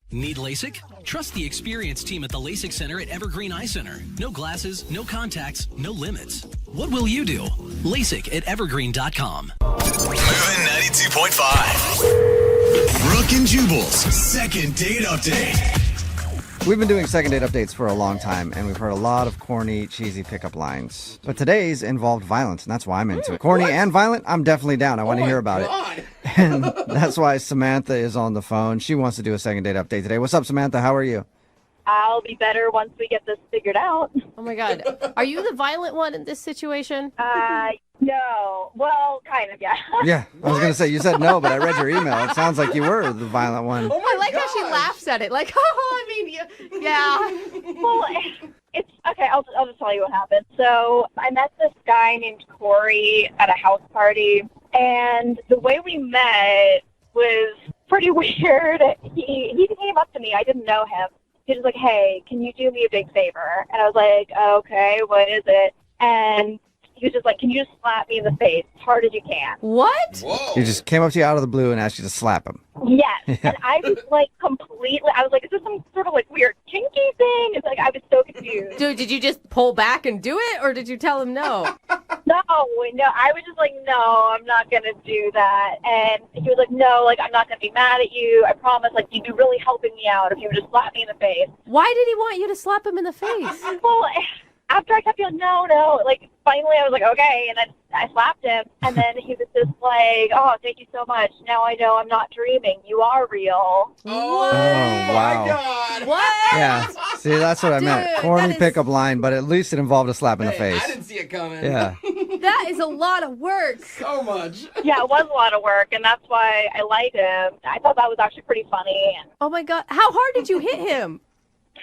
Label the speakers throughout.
Speaker 1: Need LASIK? Trust the experienced team at the LASIK Center at Evergreen Eye Center. No glasses, no contacts, no limits. What will you do? LASIK at evergreen.com.
Speaker 2: Moving 92.5. Brooke and Jubal's second date update.
Speaker 3: We've been doing second date updates for a long time, and we've heard a lot of corny, cheesy pickup lines. But today's involved violence, and that's why I'm into it. Corny and violent, I'm definitely down. I want to hear about it. And that's why Samantha is on the phone. She wants to do a second date update today. What's up, Samantha? How are you?
Speaker 4: I'll be better once we get this figured out.
Speaker 5: Oh, my God. Are you the violent one in this situation?
Speaker 4: No. Well, kind of, yeah.
Speaker 3: Yeah, I was going to say, you said no, but I read your email. It sounds like you were the violent one.
Speaker 5: Oh, I like how she laughs at it. Like, oh, I mean, yeah.
Speaker 4: Well, it's okay. I'll just tell you what happened. So I met this guy named Corey at a house party, and the way we met was pretty weird. He came up to me. I didn't know him. He was like, "Hey, can you do me a big favor?" And I was like, "Okay, what is it?" And he was just like, "Can you just slap me in the face as hard as you can?"
Speaker 5: What?
Speaker 2: Whoa.
Speaker 3: He just came up to you out of the blue and asked you to slap him.
Speaker 4: Yes.
Speaker 3: Yeah.
Speaker 4: And I was like I was like, is this some sort of like weird kinky thing? It's like, I was so confused.
Speaker 5: Dude, did you just pull back and do it, or did you tell him no?
Speaker 4: No, I was just like, no, I'm not going to do that. And he was like, no, like, I'm not going to be mad at you. I promise, like, you'd be really helping me out if you would just slap me in the face.
Speaker 5: Why did he want you to slap him in the face?
Speaker 4: Well, after I kept yelling, no, like, finally I was like, okay, and then I slapped him, and then he was just like, oh, thank you so much. Now I know I'm not dreaming. You are real.
Speaker 5: What?
Speaker 3: wow.
Speaker 2: My God.
Speaker 5: What?
Speaker 3: Yeah, see, that's what I meant.
Speaker 5: Dude,
Speaker 3: Corny
Speaker 5: that is-
Speaker 3: pickup line, but at least it involved a slap in the face.
Speaker 6: I didn't see it coming.
Speaker 3: Yeah.
Speaker 5: That is a lot of work.
Speaker 6: So much.
Speaker 4: Yeah, it was a lot of work, and that's why I liked him. I thought that was actually pretty funny and
Speaker 5: Oh, my God. How hard did you hit him?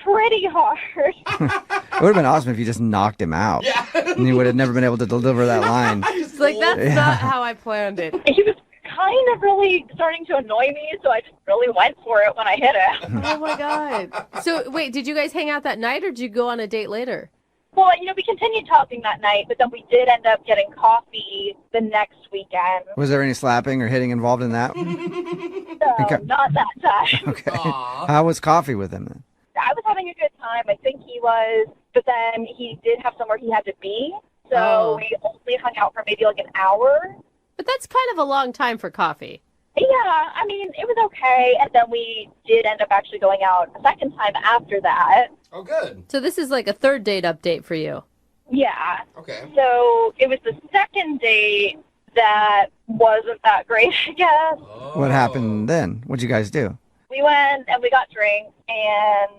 Speaker 4: pretty hard.
Speaker 3: It would have been awesome if you just knocked him out.
Speaker 6: Yeah.
Speaker 3: And you would have never been able to deliver that line.
Speaker 5: It's like, that's not how I planned it.
Speaker 4: He was kind of really starting to annoy me, so I just really went for it when I hit him.
Speaker 5: Oh, my God. So, wait, did you guys hang out that night, or did you go on a date later?
Speaker 4: Well, we continued talking that night, but then we did end up getting coffee the next weekend.
Speaker 3: Was there any slapping or hitting involved in that?
Speaker 4: So,
Speaker 3: Okay.
Speaker 4: not that time.
Speaker 3: Okay.
Speaker 6: Aw.
Speaker 3: How was coffee with him then?
Speaker 4: I was having a good time. I think he was, but then he did have somewhere he had to be, so
Speaker 5: Oh.
Speaker 4: we only hung out for maybe like an hour.
Speaker 5: But that's kind of a long time for coffee.
Speaker 4: Yeah, I mean, it was okay, and then we did end up actually going out a second time after that.
Speaker 6: Oh, good.
Speaker 5: So this is like a third date update for you.
Speaker 4: Yeah.
Speaker 6: Okay.
Speaker 4: So it was the second date that wasn't that great, I guess.
Speaker 3: What happened then? What'd you guys do?
Speaker 4: We went and we got drinks, and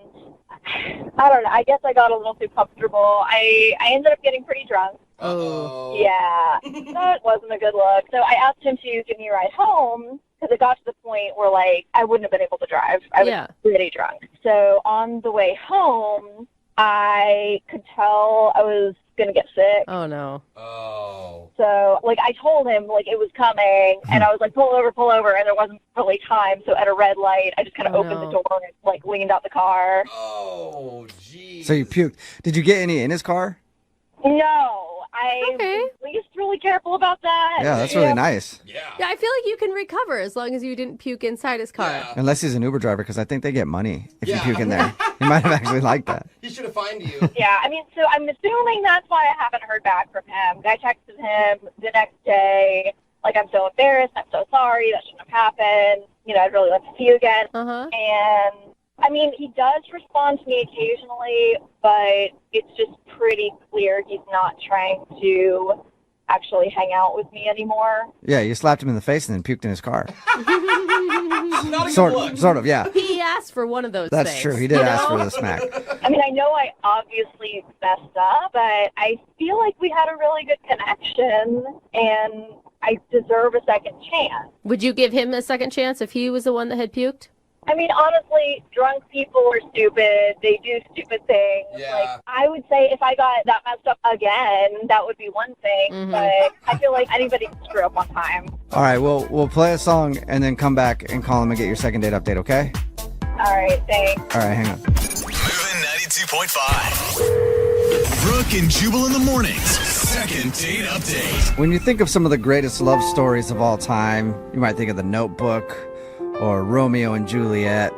Speaker 4: I don't know, I guess I got a little too comfortable. I ended up getting pretty drunk.
Speaker 6: Oh.
Speaker 4: Yeah, that wasn't a good look. So I asked him to give me a ride home because it got to the point where, like, I wouldn't have been able to drive. I was
Speaker 5: Yeah.
Speaker 4: pretty drunk. So on the way home, I could tell I was going to get sick.
Speaker 5: Oh, no.
Speaker 6: Oh.
Speaker 4: So, like, I told him, like, it was coming, and I was like, pull over, and there wasn't really time. So at a red light, I just kind of
Speaker 5: Oh,
Speaker 4: opened
Speaker 5: no.
Speaker 4: the door and, like, leaned out the car.
Speaker 6: Oh, geez.
Speaker 3: So you puked. Did you get any in his car?
Speaker 4: No, I
Speaker 5: Okay.
Speaker 4: was at least really careful about that.
Speaker 3: Yeah, that's really nice.
Speaker 6: Yeah.
Speaker 5: Yeah, I feel like you can recover as long as you didn't puke inside his car.
Speaker 6: Yeah.
Speaker 3: Unless he's an Uber driver, because I think they get money if
Speaker 6: Yeah.
Speaker 3: you puke in there. He might have actually liked that.
Speaker 6: He should have fined you.
Speaker 4: Yeah, I mean, so I'm assuming that's why I haven't heard back from him. I texted him the next day, like, I'm so embarrassed, I'm so sorry, that shouldn't have happened. I'd really like to see you again.
Speaker 5: Uh-huh.
Speaker 4: And, I mean, he does respond to me occasionally, but it's just pretty clear he's not trying to actually hang out with me anymore.
Speaker 3: Yeah, you slapped him in the face and then puked in his car.
Speaker 6: Not a
Speaker 3: Sort
Speaker 6: good look.
Speaker 3: of, yeah.
Speaker 5: He asked for one of those
Speaker 3: That's
Speaker 5: things.
Speaker 3: true. He did
Speaker 5: you
Speaker 3: ask
Speaker 5: know?
Speaker 3: for the smack.
Speaker 4: I mean, I know I obviously messed up, but I feel like we had a really good connection, and I deserve a second chance.
Speaker 5: Would you give him a second chance if he was the one that had puked?
Speaker 4: I mean, honestly, drunk people are stupid. They do stupid things.
Speaker 6: Yeah.
Speaker 4: Like, I would say if I got that messed up again, that would be one thing.
Speaker 5: Mhm.
Speaker 4: But I feel like anybody can screw up one time.
Speaker 3: All right, we'll play a song and then come back and call him and get your second date update, okay?
Speaker 4: All right, thanks.
Speaker 3: All right, hang on.
Speaker 2: Moving 92.5. Brooke and Jubal in the mornings. Second date update.
Speaker 3: When you think of some of the greatest love stories of all time, you might think of The Notebook or Romeo and Juliet.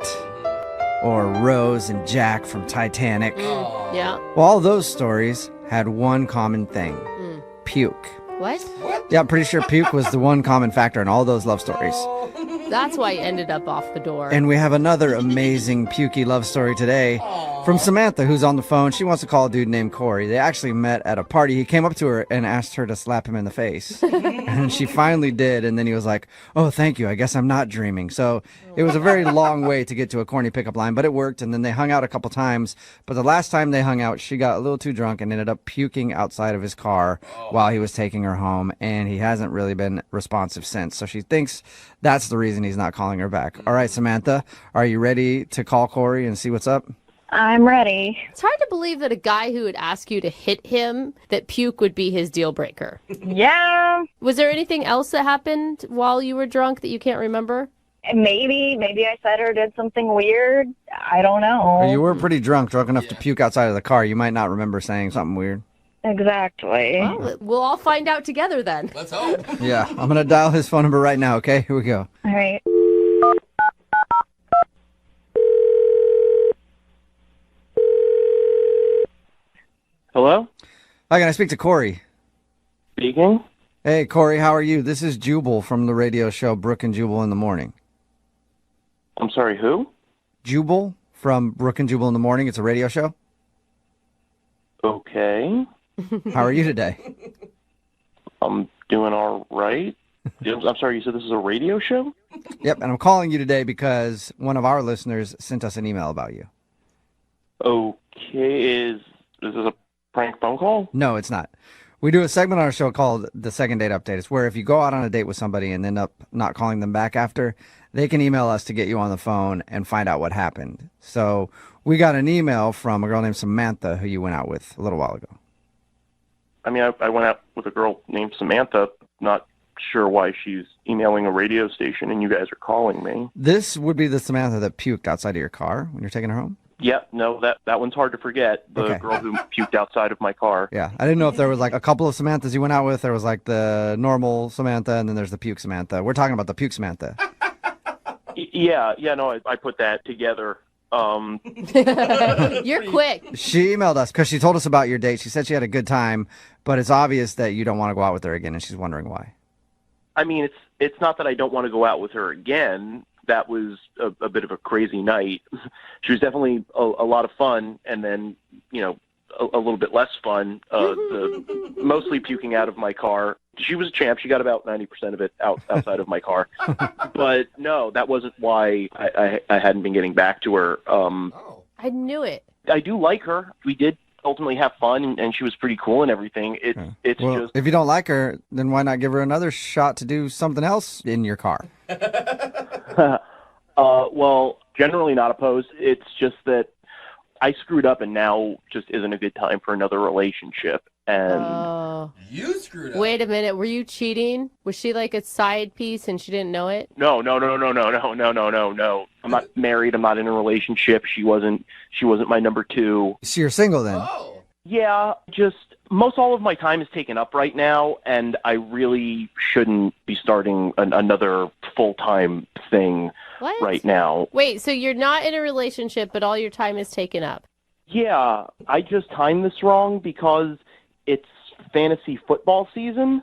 Speaker 3: or Rose and Jack from Titanic.
Speaker 5: Yeah.
Speaker 3: Well, all those stories had one common thing. Puke.
Speaker 5: What?
Speaker 3: Yeah, I'm pretty sure puke was the one common factor in all those love stories.
Speaker 5: That's why you ended up off the door.
Speaker 3: And we have another amazing pukey love story today from Samantha, who's on the phone. She wants to call a dude named Corey. They actually met at a party. He came up to her and asked her to slap him in the face. And she finally did. And then he was like, oh, thank you. I guess I'm not dreaming. So it was a very long way to get to a corny pickup line, but it worked. And then they hung out a couple times. But the last time they hung out, she got a little too drunk and ended up puking outside of his car while he was taking her home. And he hasn't really been responsive since. So she thinks that's the reason he's not calling her back. All right, Samantha, are you ready to call Corey and see what's up?
Speaker 4: I'm ready.
Speaker 5: It's hard to believe that a guy who would ask you to hit him, that puke would be his deal breaker.
Speaker 4: Yeah,
Speaker 5: Was there anything else that happened while you were drunk that you can't remember?
Speaker 4: maybe I said or did something weird. I don't know.
Speaker 3: You were pretty drunk enough to puke outside of the car. You might not remember saying something weird.
Speaker 4: Exactly.
Speaker 5: Well, we'll all find out together then.
Speaker 6: Let's hope.
Speaker 3: Yeah, I'm going to dial his phone number right now, okay? Here we go.
Speaker 4: All right.
Speaker 7: Hello?
Speaker 3: Hi, can I speak to Corey?
Speaker 7: Speaking?
Speaker 3: Hey, Corey, how are you? This is Jubal from the radio show Brooke and Jubal in the Morning.
Speaker 7: I'm sorry, who?
Speaker 3: Jubal from Brooke and Jubal in the Morning. It's a radio show.
Speaker 7: Okay.
Speaker 3: How are you today?
Speaker 7: I'm doing all right. I'm sorry, you said this is a radio show?
Speaker 3: Yep, and I'm calling you today because one of our listeners sent us an email about you.
Speaker 7: Okay, is this a prank phone call?
Speaker 3: No, it's not. We do a segment on our show called The Second Date Update. It's where if you go out on a date with somebody and end up not calling them back after, they can email us to get you on the phone and find out what happened. So we got an email from a girl named Samantha who you went out with a little while ago.
Speaker 7: I mean, I went out with a girl named Samantha, not sure why she's emailing a radio station and you guys are calling me.
Speaker 3: This would be the Samantha that puked outside of your car when you're taking her home?
Speaker 7: Yeah, no, that one's hard to forget. The
Speaker 3: Okay.
Speaker 7: girl who puked outside of my car.
Speaker 3: Yeah, I didn't know if there was like a couple of Samanthas you went out with. There was like the normal Samantha and then there's the puke Samantha. We're talking about the puke Samantha.
Speaker 7: Yeah, no, I put that together.
Speaker 5: You're quick.
Speaker 3: She emailed us because she told us about your date. She said she had a good time, but it's obvious that you don't want to go out with her again, and she's wondering why.
Speaker 7: I mean, it's not that I don't want to go out with her again. That was a bit of a crazy night. She was definitely a lot of fun, and then, you know, a little bit less fun, mostly puking out of my car. She was a champ. She got about 90% of it outside of my car. But no, that wasn't why I hadn't been getting back to her.
Speaker 5: I knew it.
Speaker 7: I do like her. We did ultimately have fun, and she was pretty cool and everything. It's
Speaker 3: Well,
Speaker 7: just...
Speaker 3: if you don't like her, then why not give her another shot to do something else in your car?
Speaker 7: Well, generally not opposed. It's just that I screwed up, and now just isn't a good time for another relationship. And
Speaker 5: Oh.
Speaker 6: You screwed up.
Speaker 5: Wait a minute. Were you cheating? Was she like a side piece and she didn't know it?
Speaker 7: no. I'm not married. I'm not in a relationship. She wasn't my number two.
Speaker 3: So you're single then?
Speaker 6: Oh.
Speaker 7: Yeah, just most all of my time is taken up right now, and I really shouldn't be starting another full-time thing
Speaker 5: What?
Speaker 7: right now.
Speaker 5: Wait, so you're not in a relationship, but all your time is taken up.
Speaker 7: Yeah, I just timed this wrong because it's fantasy football season.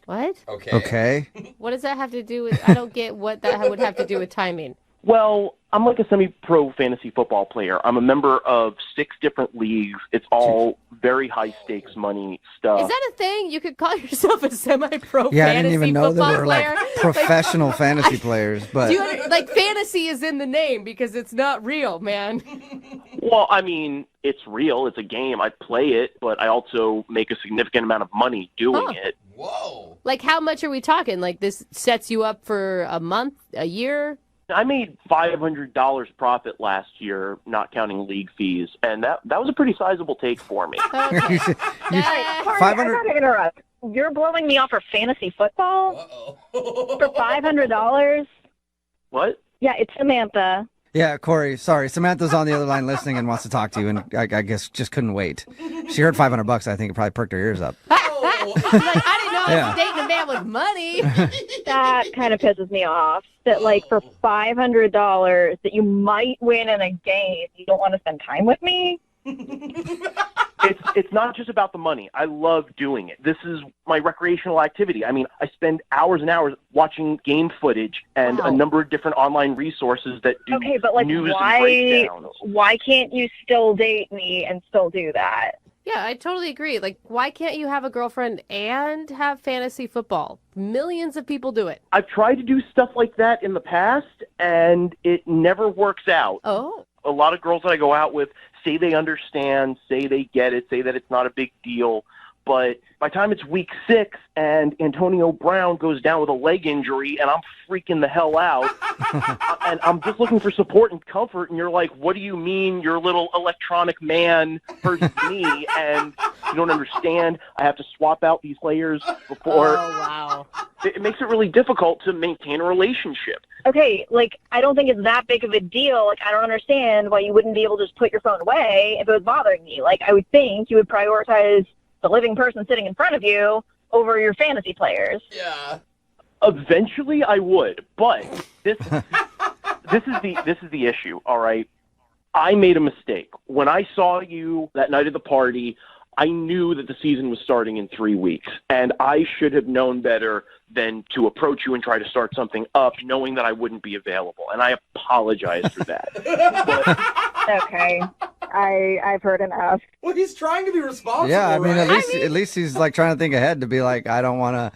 Speaker 5: What?
Speaker 6: Okay.
Speaker 3: Okay.
Speaker 5: What does that have to do with? I don't get what that would have to do with timing.
Speaker 7: Well, I'm like a semi-pro fantasy football player. I'm a member of 6 different leagues. It's all very high-stakes money stuff.
Speaker 5: Is that a thing? You could call yourself a semi-pro
Speaker 3: Yeah, I
Speaker 5: fantasy
Speaker 3: didn't even know
Speaker 5: football
Speaker 3: there were
Speaker 5: player?
Speaker 3: like professional fantasy players, but
Speaker 5: Do you like fantasy is in the name because it's not real, man.
Speaker 7: Well, I mean, it's real. It's a game. I play it, but I also make a significant amount of money doing
Speaker 5: Huh.
Speaker 7: it.
Speaker 6: Whoa.
Speaker 5: Like, how much are we talking? Like, this sets you up for a month, a year?
Speaker 7: I made $500 profit last year, not counting league fees, and that was a pretty sizable take for me.
Speaker 5: Okay.
Speaker 3: You-
Speaker 4: Corey,
Speaker 3: 500
Speaker 4: I gotta interrupt. You're blowing me off for fantasy football
Speaker 6: Uh-oh.
Speaker 4: for $500?
Speaker 7: What?
Speaker 4: Yeah, it's Samantha.
Speaker 3: yeah, Corey, sorry. Samantha's on the other line listening and wants to talk to you, and I guess just couldn't wait. She heard $500. I think it probably perked her ears up.
Speaker 6: Oh.
Speaker 5: Like, I didn't know know,
Speaker 3: Yeah.
Speaker 5: it's dating a man with money.
Speaker 4: That kind of pisses me off. That like for $500 that you might win in a game, you don't want to spend time with me.
Speaker 7: It's not just about the money. I love doing it. This is my recreational activity. I mean, I spend hours and hours watching game footage and a number of different online resources that do
Speaker 4: Okay, but like
Speaker 7: news and breakdowns.
Speaker 4: why can't you still date me and still do that?
Speaker 5: Yeah, I totally agree. Like, why can't you have a girlfriend and have fantasy football? Millions of people do it.
Speaker 7: I've tried to do stuff like that in the past, and it never works out.
Speaker 5: Oh.
Speaker 7: A lot of girls that I go out with say they understand, say they get it, say that it's not a big deal. But by the time it's week 6 and Antonio Brown goes down with a leg injury and I'm freaking the hell out and I'm just looking for support and comfort, and you're like, what do you mean your little electronic man hurts me and you don't understand? I have to swap out these players before.
Speaker 5: Oh, wow.
Speaker 7: It makes it really difficult to maintain a relationship.
Speaker 4: Okay, like, I don't think it's that big of a deal. Like, I don't understand why you wouldn't be able to just put your phone away if it was bothering me. Like, I would think you would prioritize the living person sitting in front of you over your fantasy players.
Speaker 6: Yeah.
Speaker 7: Eventually I would, but this is the issue, all right? I made a mistake. When I saw you that night at the party, I knew that the season was starting in 3 weeks, and I should have known better than to approach you and try to start something up knowing that I wouldn't be available, and I apologize for that. But
Speaker 4: Okay, I've heard enough.
Speaker 6: Well, he's trying to be responsible.
Speaker 3: Yeah, I mean,
Speaker 6: right?
Speaker 3: at least he's like trying to think ahead to be like, I don't want to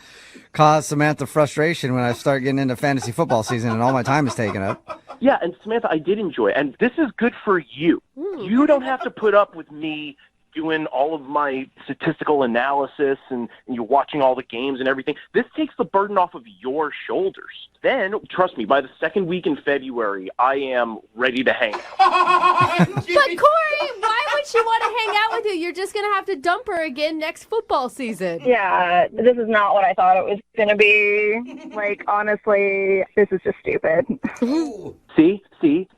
Speaker 3: cause Samantha frustration when I start getting into fantasy football season and all my time is taken up.
Speaker 7: yeah, and Samantha, I did enjoy it, and this is good for you. You don't have to put up with me doing all of my statistical analysis and you're watching all the games and everything. This takes the burden off of your shoulders. Then, trust me, by the second week in February, I am ready to hang out.
Speaker 5: But Corey, why would she want to hang out with you? You're just going to have to dump her again next football season.
Speaker 4: Yeah, this is not what I thought it was going to be. Like, honestly, this is just stupid.
Speaker 7: See,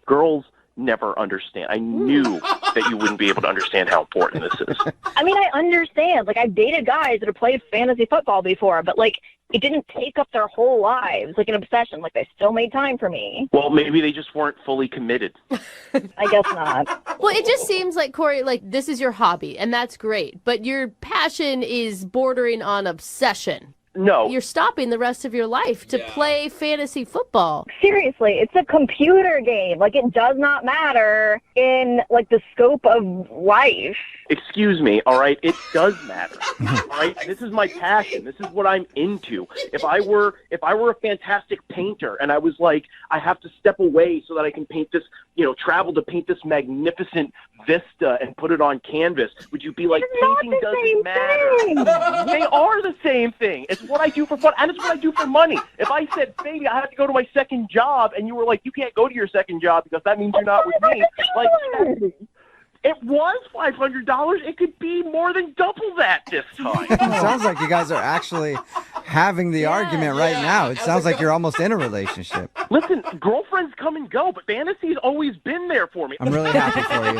Speaker 7: girls never understand. I knew that you wouldn't be able to understand how important this is.
Speaker 4: I mean, I understand. Like, I've dated guys that have played fantasy football before, but, like, it didn't take up their whole lives, like an obsession. Like, they still made time for me.
Speaker 7: Well, maybe they just weren't fully committed.
Speaker 4: I guess not.
Speaker 5: Well, it just seems like, Corey, like, this is your hobby, and that's great. But your passion is bordering on obsession.
Speaker 7: No.
Speaker 5: You're stopping the rest of your life to play fantasy football.
Speaker 4: Seriously, it's a computer game. Like, it does not matter in, like, the scope of life.
Speaker 7: Excuse me, all right? It does matter, all right? This is my passion. This is what I'm into. If I were a fantastic painter and I was like, I have to step away so that I can paint this, travel to paint this magnificent vista and put it on canvas, would you be like, painting doesn't matter? They are the same thing. It's what I do for fun, and it's what I do for money. If I said, baby, I have to go to my second job, and you were like, you can't go to your second job because that means you're not with me. Like, it was $500. It could be more than double that this time.
Speaker 3: It sounds like you guys are actually having the argument right now. It sounds like you're almost in a relationship.
Speaker 7: Listen, girlfriends come and go, but fantasy's always been there for me.
Speaker 3: I'm really happy for you.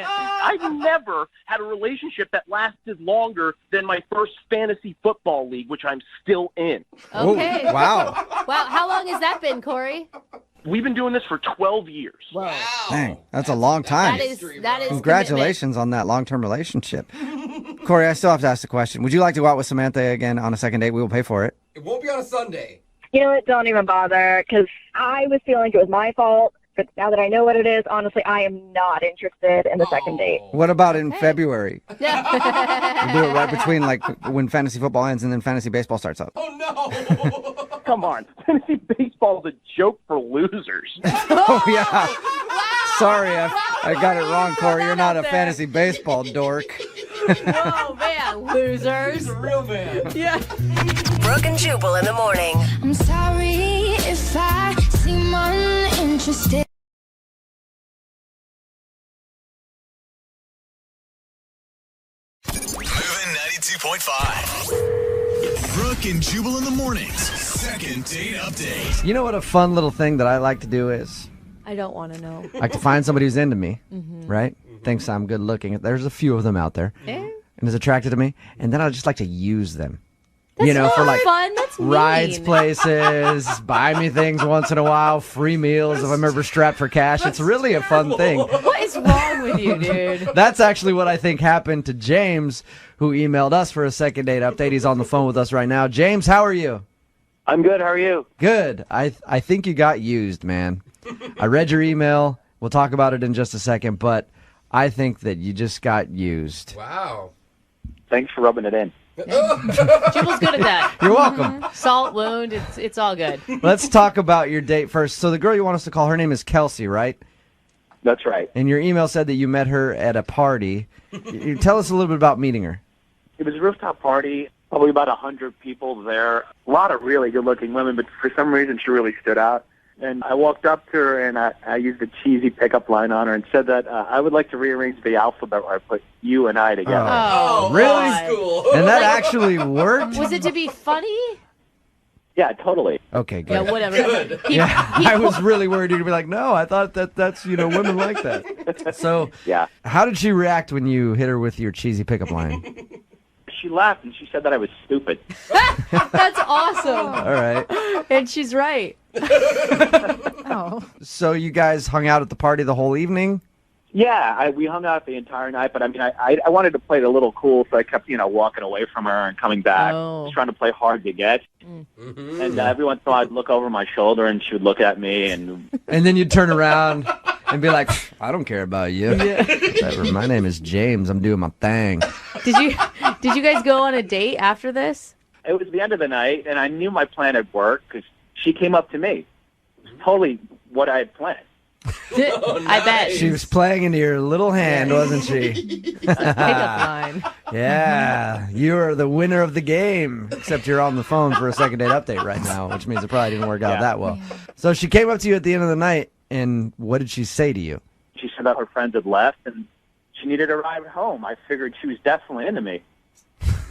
Speaker 7: I've never had a relationship that lasted longer than my first fantasy football league, which I'm still in.
Speaker 5: Okay.
Speaker 3: Ooh, wow.
Speaker 5: Wow, how long has that been, Corey?
Speaker 7: We've been doing this for 12 years.
Speaker 5: Whoa.
Speaker 3: Dang, that's a long time.
Speaker 5: That is
Speaker 3: Congratulations on that long-term relationship. Corey, I still have to ask the question. Would you like to go out with Samantha again on a second date? We will pay for it.
Speaker 6: It won't be on a Sunday.
Speaker 4: You know what? Don't even bother, because I was feeling like it was my fault. But now that I know what it is, honestly, I am not interested in the second date.
Speaker 3: What about in February?
Speaker 5: commitment.
Speaker 3: We'll do it right between like when fantasy football ends and then fantasy baseball starts up.
Speaker 6: Oh, no.
Speaker 7: Come on. Fantasy baseball is a joke for losers.
Speaker 3: Oh, yeah. Sorry, I got it wrong, Corey. You're not a fantasy baseball dork.
Speaker 5: Whoa, man, losers.
Speaker 6: He's a real man.
Speaker 5: Yeah.
Speaker 8: Brooke and Jubal in the morning.
Speaker 9: I'm sorry if I seem uninterested.
Speaker 2: Moving 92.5. Brooke and Jubal in the mornings. Second date update.
Speaker 3: You know what a fun little thing that I like to do is?
Speaker 5: I don't want to know.
Speaker 3: I like to find somebody who's into me, right? Thinks I'm good looking. There's a few of them out there. And is attracted to me. And then I just like to use them. you know, for like
Speaker 5: fun. That's mean.
Speaker 3: rides places, buy me things once in a while, free meals if I'm ever strapped for cash. It's really a fun thing.
Speaker 5: What is wrong with you, dude?
Speaker 3: That's actually what I think happened to James, who emailed us for a second date update. He's on the phone with us right now. James, how are you?
Speaker 10: I'm good. How are you?
Speaker 3: Good. I think you got used, man. I read your email. We'll talk about it in just a second, but I think that you just got used.
Speaker 6: Wow.
Speaker 10: Thanks for rubbing it in.
Speaker 5: Jubal's good at that.
Speaker 3: You're welcome.
Speaker 5: Salt wound. It's all good.
Speaker 3: Let's talk about your date first. So the girl you want us to call, her name is Kelsey, right?
Speaker 10: That's right.
Speaker 3: And your email said that you met her at a party. You tell us a little bit about meeting her.
Speaker 10: It was a rooftop party, probably about 100 people there. A lot of really good-looking women, but for some reason she really stood out. And I walked up to her, and I used a cheesy pickup line on her and said that I would like to rearrange the alphabet where I put you and I together.
Speaker 5: Oh,
Speaker 3: really?
Speaker 5: God.
Speaker 6: Cool.
Speaker 3: And that actually worked?
Speaker 5: Was it to be funny?
Speaker 10: Yeah, totally.
Speaker 3: Okay, good.
Speaker 5: Yeah, whatever.
Speaker 6: Good.
Speaker 3: I was really worried you'd be like, no, I thought that's, women like that. So,
Speaker 10: Yeah.
Speaker 3: how did she react when you hit her with your cheesy pickup line?
Speaker 10: She laughed, and she said that I was stupid.
Speaker 5: That's awesome.
Speaker 3: All right.
Speaker 5: And she's right.
Speaker 3: So you guys hung out at the party the whole evening?
Speaker 10: Yeah, we hung out the entire night, but I mean, I wanted to play it a little cool, so I kept, walking away from her and coming back.
Speaker 5: Oh.
Speaker 10: I was trying to play hard to get.
Speaker 6: Mm-hmm.
Speaker 10: And every once in a while I'd look over my shoulder, and she would look at me, and
Speaker 3: And then you'd turn around and be like, I don't care about you. My name is James. I'm doing my thing.
Speaker 5: Did you guys go on a date after this?
Speaker 10: it was the end of the night, and I knew my plan had worked because she came up to me. It was totally what I had planned.
Speaker 6: Oh,
Speaker 5: I bet.
Speaker 6: nice.
Speaker 3: She was playing into your little hand, wasn't she?
Speaker 5: Pickup line.
Speaker 3: Yeah, you're the winner of the game. Except you're on the phone for a second date update right now, which means it probably didn't work out that well. So she came up to you at the end of the night, and what did she say to you?
Speaker 10: She said that her friends had left, and she needed a ride home. I figured she was definitely into me.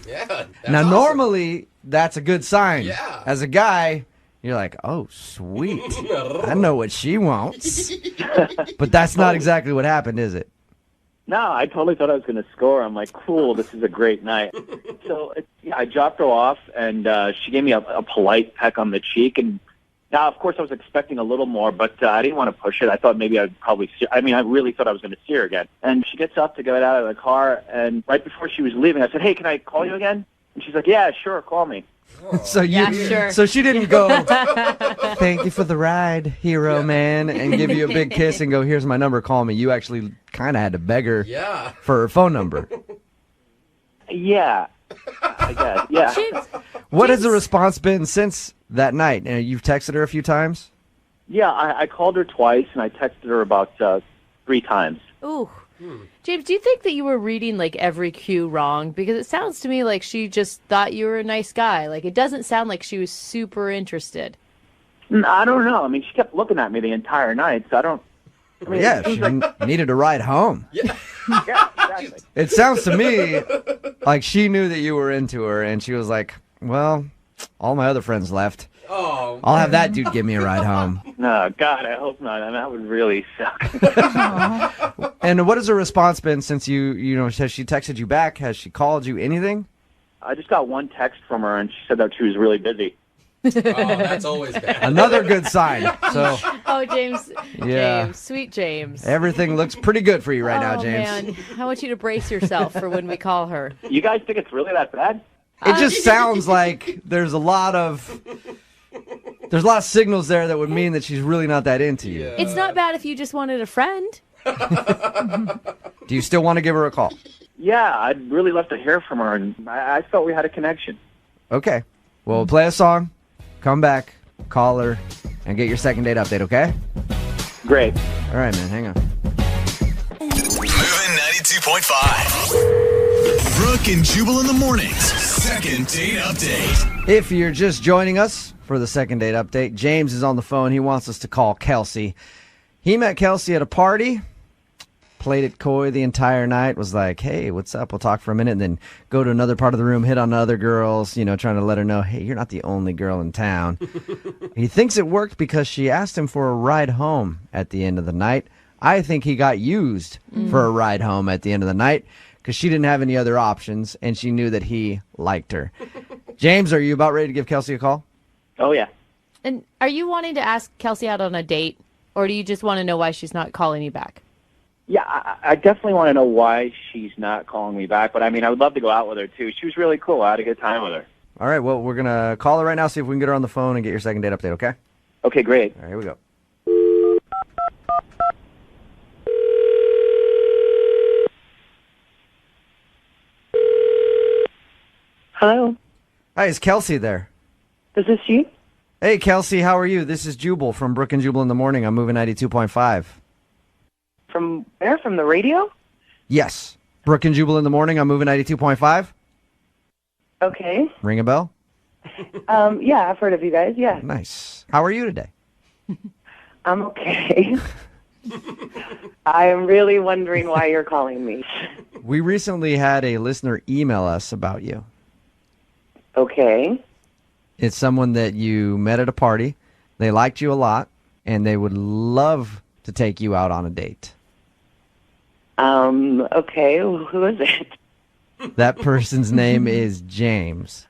Speaker 6: Yeah. That's
Speaker 3: Now,
Speaker 6: awesome.
Speaker 3: normally, that's a good sign.
Speaker 6: Yeah.
Speaker 3: As a guy, you're like, oh, sweet. I know what she wants. But that's not exactly what happened, is it?
Speaker 10: No, I totally thought I was going to score. I'm like, cool, this is a great night. So I dropped her off, and she gave me a polite peck on the cheek. And now, of course, I was expecting a little more, but I didn't want to push it. I thought maybe I'd probably see. I mean, I really thought I was going to see her again. And she gets up to get out of the car, and right before she was leaving, I said, hey, can I call you again? And she's like, yeah, sure, call me.
Speaker 3: So
Speaker 5: Yeah, sure.
Speaker 3: So she didn't go, thank you for the ride, hero man, and give you a big kiss and go, here's my number, call me. You actually kind of had to beg her
Speaker 6: Yeah.
Speaker 3: for her phone number.
Speaker 10: Yeah, I guess, yeah.
Speaker 5: James,
Speaker 3: What has the response been since that night? You've texted her a few times?
Speaker 10: Yeah, I called her twice, and I texted her about 3 times.
Speaker 5: ooh. James, do you think that you were reading like every cue wrong? Because it sounds to me like she just thought you were a nice guy. Like it doesn't sound like she was super interested.
Speaker 10: I don't know. I mean, she kept looking at me the entire night, so I don't... I mean,
Speaker 3: Yeah,
Speaker 10: it
Speaker 3: she
Speaker 10: seems like,
Speaker 3: needed a ride home.
Speaker 10: yeah, exactly.
Speaker 3: It sounds to me like she knew that you were into her, and she was like, well, all my other friends left.
Speaker 6: Oh.
Speaker 3: I'll have that dude give me a ride home.
Speaker 10: No, God, I hope not. I mean, that would really suck.
Speaker 3: And what has her response been since has she texted you back? Has she called you anything?
Speaker 10: I just got one text from her, and she said that she was really busy.
Speaker 6: Oh, that's always bad.
Speaker 3: Another good sign. So
Speaker 5: Oh, James.
Speaker 3: Yeah.
Speaker 5: James. Sweet James.
Speaker 3: everything looks pretty good for you right now,
Speaker 5: Oh,
Speaker 3: James.
Speaker 5: man. I want you to brace yourself for when we call her.
Speaker 10: You guys think it's really that bad?
Speaker 3: It just sounds like there's a lot of signals there that would mean that she's really not that into you.
Speaker 5: It's not bad if you just wanted a friend.
Speaker 3: Do you still want to give her a call?
Speaker 10: Yeah, I'd really love to hear from her, and I felt we had a connection.
Speaker 3: Okay. Well, we'll play a song, come back, call her, and get your second date update, okay?
Speaker 10: Great.
Speaker 3: All right, man, hang on.
Speaker 2: Moving 92.5. Brooke and Jubal in the mornings. Second date update.
Speaker 3: If you're just joining us for the second date update, James is on the phone. He wants us to call Kelsey. He met Kelsey at a party, played it coy the entire night, was like, hey, what's up? We'll talk for a minute, and then go to another part of the room, hit on other girls, trying to let her know, hey, you're not the only girl in town. He thinks it worked because she asked him for a ride home at the end of the night. I think he got used for a ride home at the end of the night because she didn't have any other options, and she knew that he liked her. James, are you about ready to give Kelsey a call?
Speaker 10: Oh, yeah.
Speaker 5: And are you wanting to ask Kelsey out on a date, or do you just want to know why she's not calling you back?
Speaker 10: Yeah, I definitely want to know why she's not calling me back. But, I mean, I would love to go out with her, too. She was really cool. I had a good time with her.
Speaker 3: All right, well, we're going to call her right now, see if we can get her on the phone and get your second date update, okay?
Speaker 10: Okay, great.
Speaker 3: All right, here we go.
Speaker 11: Hello,
Speaker 3: Hi, is Kelsey there?
Speaker 11: this is she.
Speaker 3: Hey, Kelsey, how are you? This is Jubal from Brooke and Jubal in the Morning. I'm moving 92.5.
Speaker 11: From where? From the radio?
Speaker 3: Yes. Brooke and Jubal in the Morning. I'm moving 92.5.
Speaker 11: Okay.
Speaker 3: Ring a bell?
Speaker 11: Yeah, I've heard of you guys. Yeah,
Speaker 3: Nice. How are you today?
Speaker 11: I'm okay. I am really wondering why you're calling me.
Speaker 3: We recently had a listener email us about you.
Speaker 11: Okay.
Speaker 3: It's someone that you met at a party. They liked you a lot, and they would love to take you out on a date.
Speaker 11: Okay. Who is it?
Speaker 3: That person's name is James.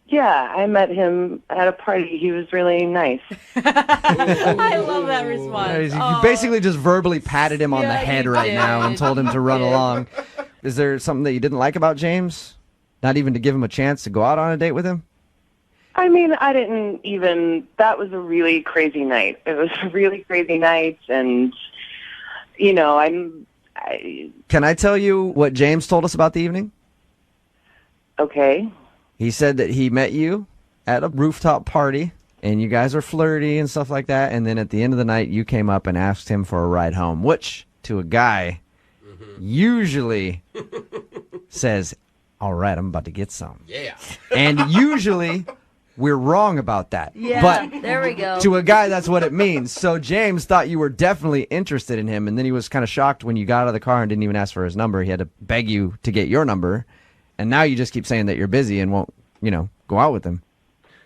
Speaker 11: Yeah, I met him at a party. He was really nice.
Speaker 5: I love that response.
Speaker 3: You basically just verbally patted him on the head right now and told him to run along. Is there something that you didn't like about James? Not even to give him a chance to go out on a date with him?
Speaker 11: I mean, I didn't even. That was a really crazy night. It was a really crazy night, and you know,
Speaker 3: Can I tell you what James told us about the evening?
Speaker 11: Okay.
Speaker 3: He said that he met you at a rooftop party, and you guys were flirty and stuff like that, and then at the end of the night, you came up and asked him for a ride home, which, to a guy, usually says, all right, I'm about to get some.
Speaker 6: Yeah.
Speaker 3: And usually, we're wrong about that.
Speaker 5: Yeah,
Speaker 3: but
Speaker 5: there we go.
Speaker 3: To a guy, that's what it means. So James thought you were definitely interested in him, and then he was kind of shocked when you got out of the car and didn't even ask for his number. He had to beg you to get your number. And now you just keep saying that you're busy and won't, go out with him.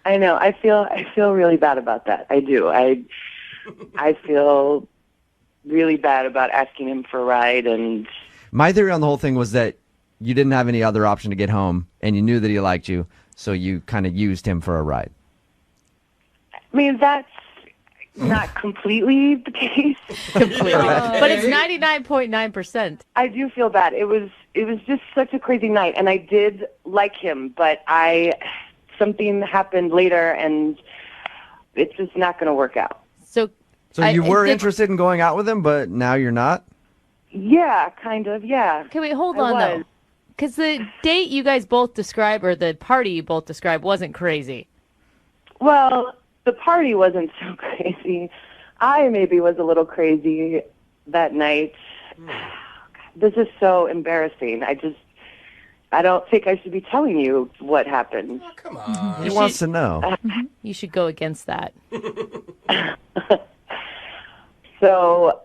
Speaker 11: I know. I feel really bad about that. I do. I feel really bad about asking him for a ride. And
Speaker 3: My theory on the whole thing was that you didn't have any other option to get home, and you knew that he liked you, so you kind of used him for a ride.
Speaker 11: I mean, that's not completely the case.
Speaker 5: Completely. But it's 99.9%.
Speaker 11: I do feel bad. It was just such a crazy night, and I did like him, but something happened later, and it's just not going to work out.
Speaker 5: So
Speaker 3: you were interested in going out with him, but now you're not?
Speaker 11: Yeah, kind of, yeah.
Speaker 5: Okay, wait, hold on, though. Because the date you guys both describe, or the party you both describe, wasn't crazy.
Speaker 11: Well, the party wasn't so crazy. I maybe was a little crazy that night. This is so embarrassing. I don't think I should be telling you what happened.
Speaker 6: Oh, come on.
Speaker 3: He wants to know.
Speaker 5: You should go against that.
Speaker 11: So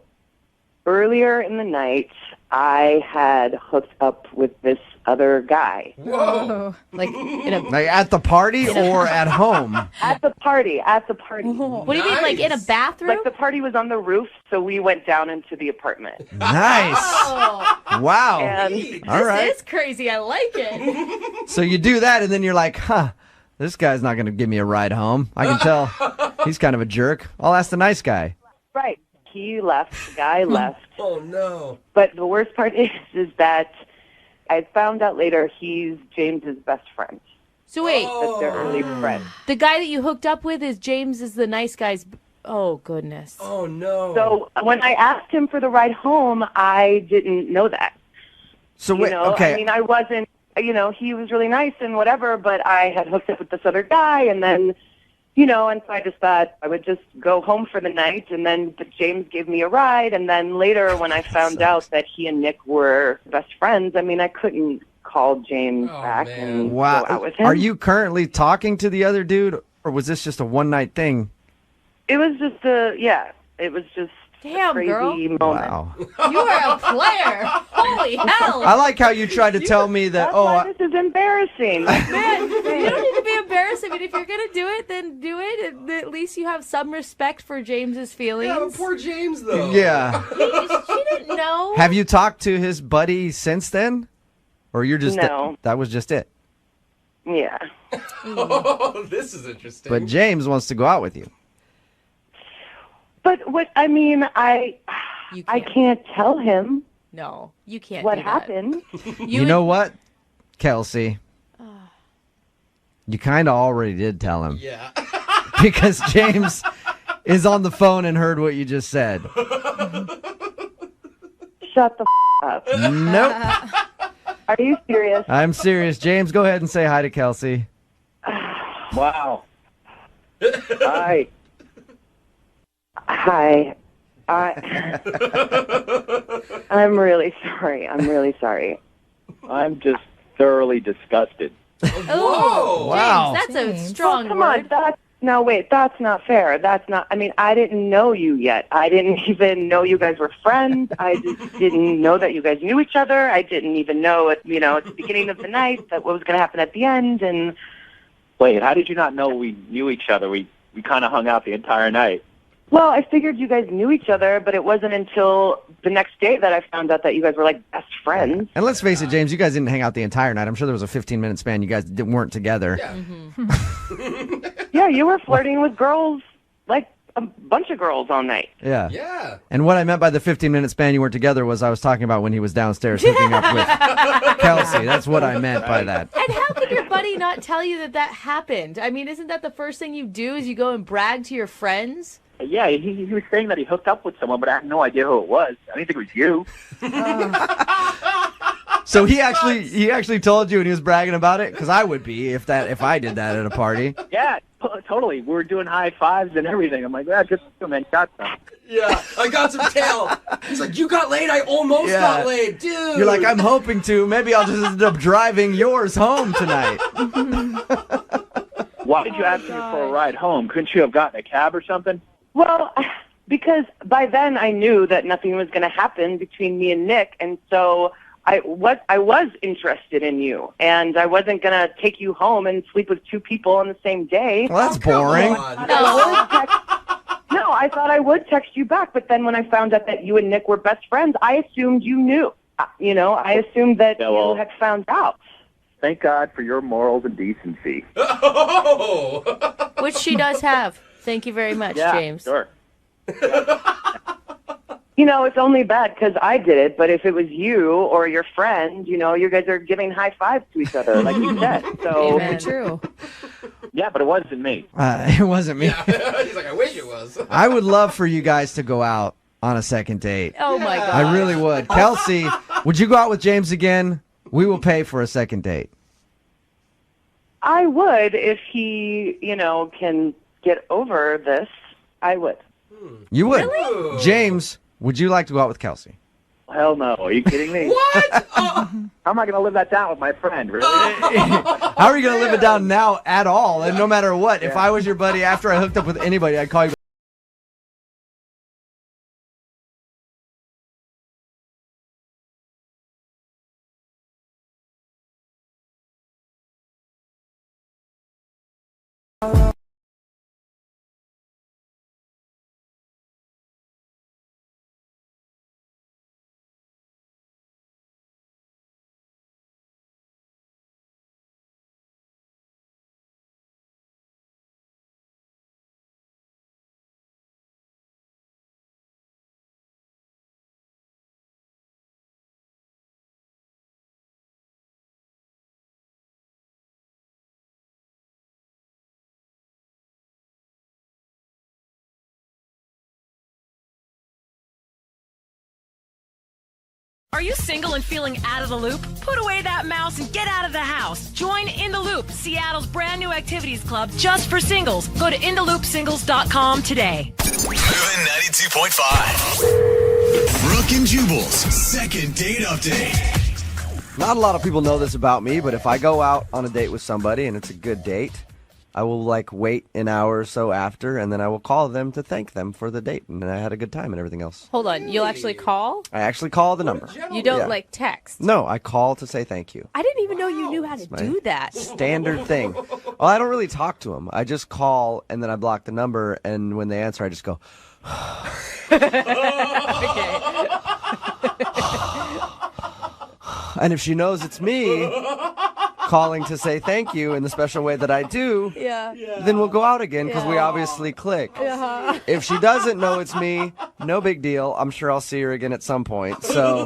Speaker 11: earlier in the night, I had hooked up with this other guy.
Speaker 6: Whoa.
Speaker 5: Like
Speaker 3: at the party or at home?
Speaker 11: At the party.
Speaker 5: What do you mean, like in a bathroom?
Speaker 11: Like the party was on the roof, so we went down into the apartment.
Speaker 3: Nice. Wow.
Speaker 11: And
Speaker 3: All right.
Speaker 5: This is crazy. I like it.
Speaker 3: So you do that, and then you're like, this guy's not going to give me a ride home. I can tell he's kind of a jerk. I'll ask the nice guy.
Speaker 11: right. He left. The guy left.
Speaker 6: Oh, no.
Speaker 11: But the worst part is that I found out later he's James's best friend.
Speaker 5: So wait,
Speaker 11: That they're early friends.
Speaker 5: the guy that you hooked up with is James is the nice guy's... Oh, goodness.
Speaker 6: Oh, no.
Speaker 11: So when I asked him for the ride home, I didn't know that.
Speaker 3: So wait, okay.
Speaker 11: I mean, I wasn't, he was really nice and whatever, but I had hooked up with this other guy, and then, and so I just thought I would just go home for the night, and then James gave me a ride, and then later when I found out that he and Nick were best friends, I mean, I couldn't call James back and go out with him.
Speaker 3: Are you currently talking to the other dude, or was this just a one-night thing?
Speaker 11: It was just it was just
Speaker 5: Damn,
Speaker 11: a crazy
Speaker 5: girl.
Speaker 11: moment.
Speaker 3: Wow.
Speaker 5: You are a player. Holy hell.
Speaker 3: I like how you tried to tell me that,
Speaker 11: That's why this is embarrassing.
Speaker 5: Man, you don't need to be embarrassed. I mean, if you're going to do it, then do it. And at least you have some respect for James's feelings.
Speaker 6: Yeah, but poor James, though.
Speaker 3: Yeah.
Speaker 5: She didn't know.
Speaker 3: Have you talked to his buddy since then? Or you're just
Speaker 11: No.
Speaker 3: that was just it.
Speaker 11: Yeah.
Speaker 6: Oh, this is interesting.
Speaker 3: But James wants to go out with you.
Speaker 11: But what I mean, I can't tell him
Speaker 5: No, you can't.
Speaker 11: what
Speaker 5: do that.
Speaker 11: happened.
Speaker 3: You know what, Kelsey? You kind of already did tell him.
Speaker 6: Yeah.
Speaker 3: Because James is on the phone and heard what you just said.
Speaker 11: Shut the up.
Speaker 3: Nope.
Speaker 11: Are you serious?
Speaker 3: I'm serious. James, go ahead and say hi to Kelsey.
Speaker 10: Wow. Hi.
Speaker 11: Hi. I'm really sorry. I'm really sorry.
Speaker 10: I'm just thoroughly disgusted.
Speaker 5: Oh,
Speaker 3: Wow.
Speaker 5: James, that's a strong
Speaker 11: Come
Speaker 5: word.
Speaker 11: on. That's not fair. That's not, I mean, I didn't know you yet. I didn't even know you guys were friends. I just didn't know that you guys knew each other. I didn't even know at the beginning of the night that what was going to happen at the end. And
Speaker 10: Wait, how did you not know we knew each other? We kind of hung out the entire night.
Speaker 11: well, I figured you guys knew each other, but it wasn't until the next day that I found out that you guys were like best friends.
Speaker 3: And let's face it, James, you guys didn't hang out the entire night. I'm sure there was a 15-minute span you guys weren't together.
Speaker 6: Yeah.
Speaker 11: Yeah, you were flirting with girls, like a bunch of girls all night.
Speaker 3: Yeah.
Speaker 6: Yeah.
Speaker 3: And what I meant by the 15-minute span you weren't together was I was talking about when he was downstairs hooking up with Kelsey. That's what I meant by that.
Speaker 5: And how could your buddy not tell you that happened? I mean, isn't that the first thing you do is you go and brag to your friends?
Speaker 10: Yeah, he was saying that he hooked up with someone, but I had no idea who it was. I didn't think it was you.
Speaker 3: So he actually told you and he was bragging about it? Because I would be if I did that at a party.
Speaker 10: Yeah, totally. We were doing high fives and everything. I'm like, yeah, good for you, man. Got some.
Speaker 6: Yeah, I got some tail. He's like, you got laid? I almost got laid, dude.
Speaker 3: You're like, I'm hoping to. Maybe I'll just end up driving yours home tonight.
Speaker 10: Why did you ask me for a ride home? Couldn't you have gotten a cab or something?
Speaker 11: Well, because by then I knew that nothing was going to happen between me and Nick, and so I was interested in you, and I wasn't going to take you home and sleep with two people on the same day.
Speaker 3: Well, that's boring.
Speaker 11: No, I thought I would text you back, but then when I found out that you and Nick were best friends, I assumed you knew. I assumed that you had found out.
Speaker 10: Thank God for your morals and decency.
Speaker 6: Oh.
Speaker 5: Which she does have. Thank you very much,
Speaker 10: Yeah,
Speaker 5: James.
Speaker 10: sure.
Speaker 11: It's only bad because I did it, but if it was you or your friend, you guys are giving high fives to each other, like you said. So
Speaker 5: Amen. True.
Speaker 10: Yeah, but it wasn't me.
Speaker 3: It wasn't me.
Speaker 6: Yeah. He's like, I wish it was.
Speaker 3: I would love for you guys to go out on a second date.
Speaker 5: Oh, my God.
Speaker 3: I really would. Kelsey, would you go out with James again? We will pay for a second date.
Speaker 11: I would if he, can get over this. I would.
Speaker 3: You would.
Speaker 6: Really?
Speaker 3: James, would you like to go out with Kelsey?
Speaker 10: Hell no. Are you kidding me?
Speaker 6: What?
Speaker 10: How am I going to live that down with my friend, really?
Speaker 3: How are you going to live it down now at all? And no matter what, if I was your buddy after I hooked up with anybody, I'd call you.
Speaker 12: Are you single and feeling out of the loop? Put away that mouse and get out of the house. Join In the Loop, Seattle's brand new activities club just for singles. Go to intheloopsingles.com today.
Speaker 2: Moving 92.5. Brooke and Jubal's second date update.
Speaker 3: Not a lot of people know this about me, but if I go out on a date with somebody and it's a good date, I will wait an hour or so after, and then I will call them to thank them for the date, and I had a good time and everything else.
Speaker 5: Hold on. You'll actually call?
Speaker 3: I actually call the number.
Speaker 5: You don't,
Speaker 3: Yeah.
Speaker 5: text?
Speaker 3: No, I call to say thank you.
Speaker 5: I didn't even know you knew how to do that.
Speaker 3: Standard thing. Well, I don't really talk to them. I just call, and then I block the number, and when they answer, I just go, And if she knows it's me calling to say thank you in the special way that I do, then we'll go out again because we obviously click. If she doesn't know it's me, no big deal. I'm sure I'll see her again at some point. So,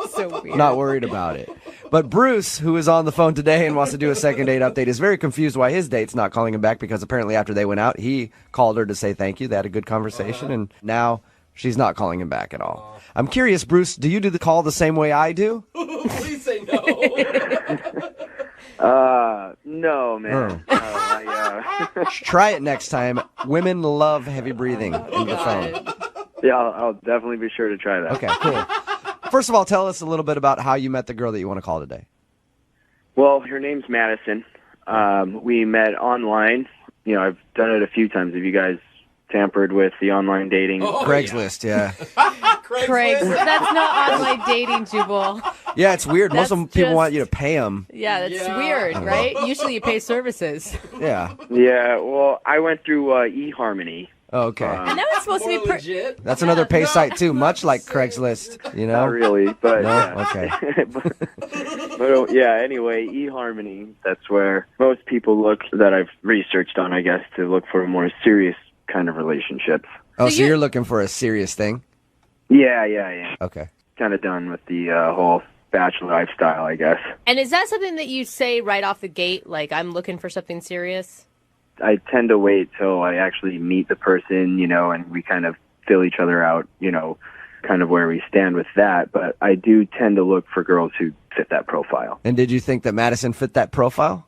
Speaker 5: So weird.
Speaker 3: not worried about it. But Bruce, who is on the phone today and wants to do a second date update, is very confused why his date's not calling him back because apparently after they went out, he called her to say thank you. They had a good conversation, and now she's not calling him back at all. I'm curious, Bruce, do you do the call the same way I do?
Speaker 6: Please say no.
Speaker 13: No, man.
Speaker 3: Try it next time. Women love heavy breathing in the phone.
Speaker 13: Yeah, I'll definitely be sure to try that.
Speaker 3: Okay, cool. First of all, tell us a little bit about how you met the girl that you want to call today.
Speaker 13: Well, her name's Madison. We met online. You know, I've done it a few times. Have you guys tampered with the online dating?
Speaker 3: Craigslist, yeah.
Speaker 5: Craigslist. That's not online dating, Jubal.
Speaker 3: Yeah, it's weird. Most
Speaker 5: That's
Speaker 3: of people
Speaker 5: just-
Speaker 3: want you to pay them.
Speaker 5: Yeah, that's weird, right? Usually you pay services.
Speaker 3: Yeah.
Speaker 13: Yeah, well, I went through eHarmony.
Speaker 3: Okay.
Speaker 5: And now it's supposed to be legit.
Speaker 3: That's another pay site, too, much like Craigslist, you know?
Speaker 13: Not really, but
Speaker 3: No?
Speaker 13: yeah.
Speaker 3: Okay.
Speaker 13: But yeah, anyway, eHarmony, that's where most people look that I've researched on, I guess, to look for more serious kind of relationships.
Speaker 3: Oh, so you're looking for a serious thing?
Speaker 13: Yeah.
Speaker 3: Okay.
Speaker 13: Kind of done with the whole bachelor lifestyle, I guess.
Speaker 5: And is that something that you say right off the gate, like, I'm looking for something serious?
Speaker 13: I tend to wait till I actually meet the person, you know, and we kind of fill each other out, you know, kind of where we stand with that. But I do tend to look for girls who fit that profile.
Speaker 3: And did you think that Madison fit that profile?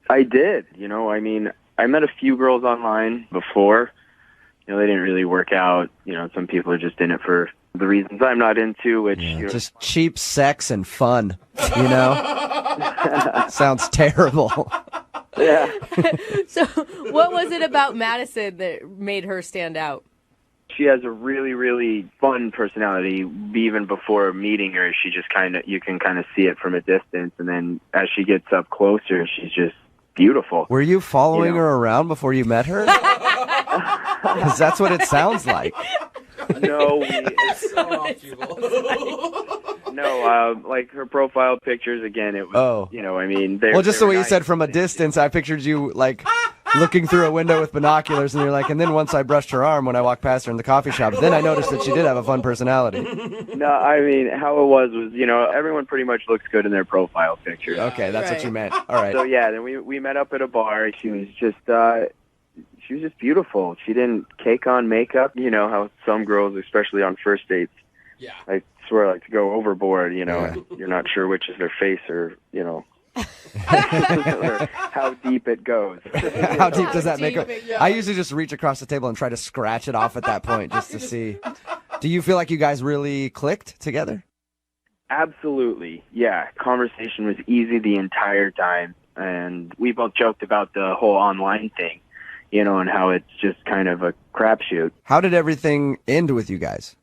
Speaker 13: I did. You know, I mean, I met a few girls online before. You know, they didn't really work out. You know, some people are just in it for the reasons I'm not into, which... you know,
Speaker 3: Just cheap sex and fun, you know? Sounds terrible.
Speaker 13: Yeah.
Speaker 5: So what was it about Madison that made her stand out?
Speaker 13: She has a really, really fun personality. Even before meeting her, she just you can kind of see it from a distance. And then as she gets up closer, she's just beautiful.
Speaker 3: Were you following her around before you met her? Because that's what it sounds like.
Speaker 13: No, like her profile pictures, again, it was, you know, I mean...
Speaker 3: Well, just the way you said from a distance, I pictured you, like, looking through a window with binoculars, and you're like, and then once I brushed her arm when I walked past her in the coffee shop, then I noticed that she did have a fun personality.
Speaker 13: No, I mean, how it was, you know, everyone pretty much looks good in their profile picture.
Speaker 3: Okay, that's what you meant. All right.
Speaker 13: So, yeah, then we met up at a bar. She was just beautiful. She didn't cake on makeup. You know how some girls, especially on first dates, I swear, like to go overboard, you know, and you're not sure which is their face or, you know, or how deep it goes.
Speaker 3: How deep does that make it? I usually just reach across the table and try to scratch it off at that point just to see. Do you feel like you guys really clicked together?
Speaker 13: Absolutely. Yeah. Conversation was easy the entire time. And we both joked about the whole online thing, you know, and how it's just kind of a crapshoot.
Speaker 3: How did everything end with you guys?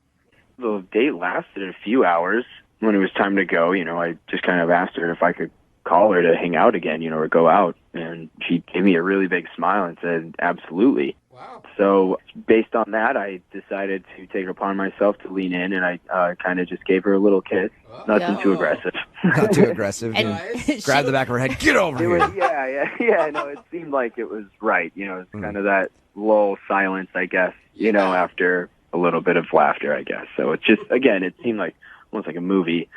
Speaker 13: The date lasted a few hours. When it was time to go, you know, I just kind of asked her if I could call her to hang out again, you know, or go out. And she gave me a really big smile and said, absolutely. Wow. So based on that, I decided to take it upon myself to lean in, and I kind of just gave her a little kiss. Nothing too aggressive.
Speaker 3: Not too aggressive. Grab the back of her head. Get over here.
Speaker 13: Yeah. No, it seemed like it was right. You know, it's kind of that lull silence, I guess, you know, after a little bit of laughter, I guess. So it's just, again, it seemed like almost like a movie.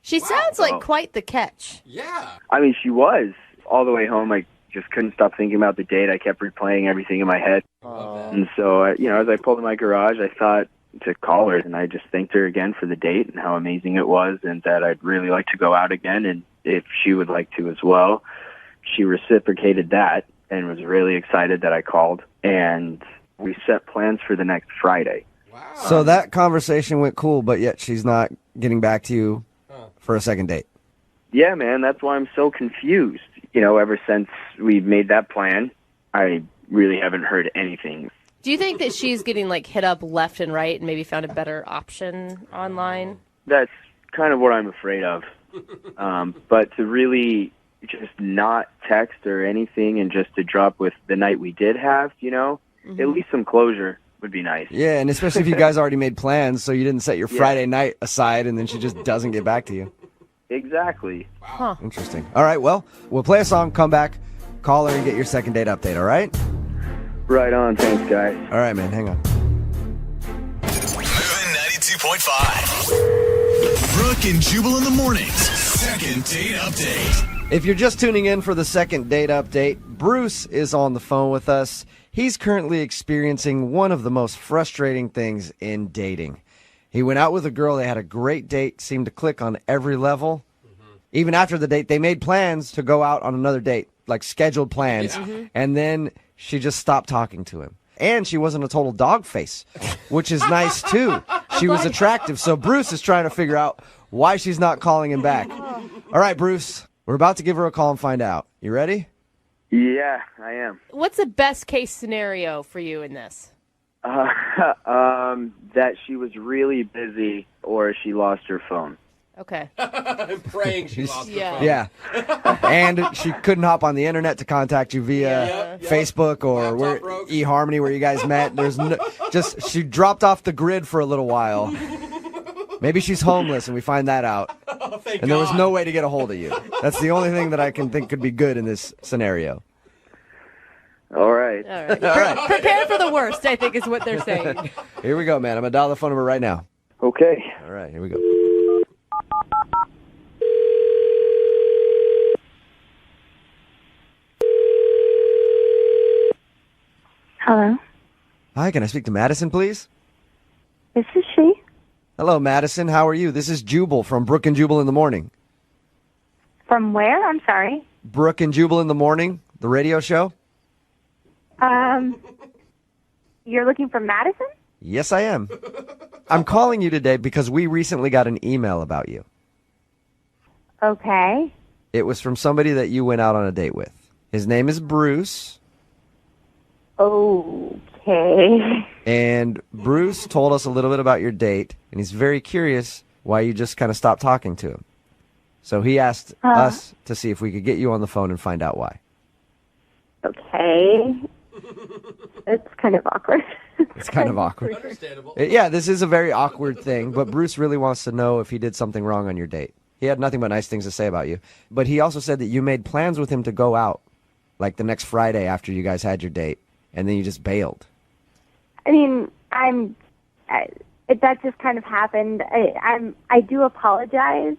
Speaker 5: She sounds like quite the catch.
Speaker 6: Yeah.
Speaker 13: I mean, she was. All the way home, I just couldn't stop thinking about the date. I kept replaying everything in my head. And so, you know, as I pulled in my garage, I thought to call her, and I just thanked her again for the date and how amazing it was, and that I'd really like to go out again, and if she would like to as well. She reciprocated that and was really excited that I called, and we set plans for the next Friday.
Speaker 3: So that conversation went cool, but yet she's not getting back to you for a second date.
Speaker 13: Yeah, man, that's why I'm so confused. You know, ever since we made that plan, I really haven't heard anything.
Speaker 5: Do you think that she's getting like hit up left and right and maybe found a better option online?
Speaker 13: That's kind of what I'm afraid of. But to really just not text or anything and just to drop with the night we did have, you know, at least some closure would be nice.
Speaker 3: Yeah, and especially if you guys already made plans, so you didn't set your Friday night aside and then she just doesn't get back to you.
Speaker 13: Exactly.
Speaker 5: Huh.
Speaker 3: Interesting. All right, well, we'll play a song, come back, call her, and get your second date update, all right?
Speaker 13: Right on. Thanks, guys.
Speaker 3: All right, man, hang on.
Speaker 2: Moving 92.5. Brooke and Jubal in the mornings. Second date update.
Speaker 3: If you're just tuning in for the second date update, Bruce is on the phone with us. He's currently experiencing one of the most frustrating things in dating. He went out with a girl. They had a great date, seemed to click on every level. Even after the date, they made plans to go out on another date, like scheduled plans. And then she just stopped talking to him. And she wasn't a total dog face, which is nice, too. She was attractive. So Bruce is trying to figure out why she's not calling him back. All right, Bruce, we're about to give her a call and find out. You ready?
Speaker 13: Yeah, I am.
Speaker 5: What's the best case scenario for you in this?
Speaker 13: That she was really busy or she lost her phone.
Speaker 5: Okay.
Speaker 6: I'm praying she lost her phone.
Speaker 3: Yeah. And she couldn't hop on the internet to contact you via Facebook or eHarmony where you guys met. There's she dropped off the grid for a little while. Maybe she's homeless and we find that out. And there was no way to get a hold of you. That's the only thing that I can think could be good in this scenario.
Speaker 13: All right.
Speaker 5: All right. Prepare for the worst, I think is what they're saying.
Speaker 3: Here we go, man. I'm going to dial the phone number right now.
Speaker 13: Okay.
Speaker 3: All right, here we go.
Speaker 14: Hello.
Speaker 3: Hi, can I speak to Madison, please?
Speaker 14: This is she.
Speaker 3: Hello, Madison. How are you? This is Jubal from Brooke and Jubal in the Morning.
Speaker 14: From where? I'm sorry.
Speaker 3: Brooke and Jubal in the Morning, the radio show?
Speaker 14: You're looking for Madison?
Speaker 3: Yes, I am. I'm calling you today because we recently got an email about you.
Speaker 14: Okay.
Speaker 3: It was from somebody that you went out on a date with. His name is Bruce.
Speaker 14: Okay.
Speaker 3: And Bruce told us a little bit about your date, and he's very curious why you just kind of stopped talking to him. So he asked us to see if we could get you on the phone and find out why.
Speaker 14: Okay. It's kind of awkward.
Speaker 3: It's kind of awkward.
Speaker 6: Understandable.
Speaker 3: Yeah, this is a very awkward thing, but Bruce really wants to know if he did something wrong on your date. He had nothing but nice things to say about you. But he also said that you made plans with him to go out, like the next Friday after you guys had your date, and then you just bailed.
Speaker 14: I mean, that just kind of happened. I do apologize,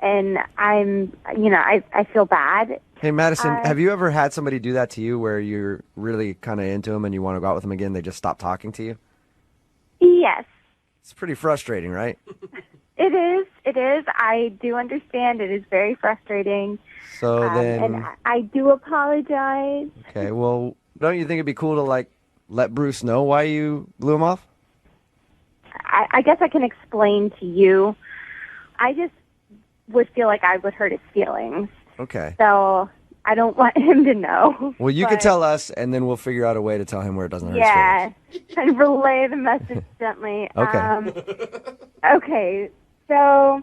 Speaker 14: and I feel bad.
Speaker 3: Hey, Madison, have you ever had somebody do that to you where you're really kind of into them and you want to go out with them again, they just stop talking to you?
Speaker 14: Yes.
Speaker 3: It's pretty frustrating, right?
Speaker 14: It is. It is. I do understand. It is very frustrating.
Speaker 3: So then...
Speaker 14: And I do apologize.
Speaker 3: Okay, well, don't you think it'd be cool to, like, let Bruce know why you blew him off?
Speaker 14: I guess I can explain to you. I just would feel like I would hurt his feelings.
Speaker 3: Okay.
Speaker 14: So I don't want him to know.
Speaker 3: Well, you can tell us, and then we'll figure out a way to tell him where it doesn't hurt his feelings.
Speaker 14: Yeah, and relay the message gently.
Speaker 3: Okay.
Speaker 14: Okay, so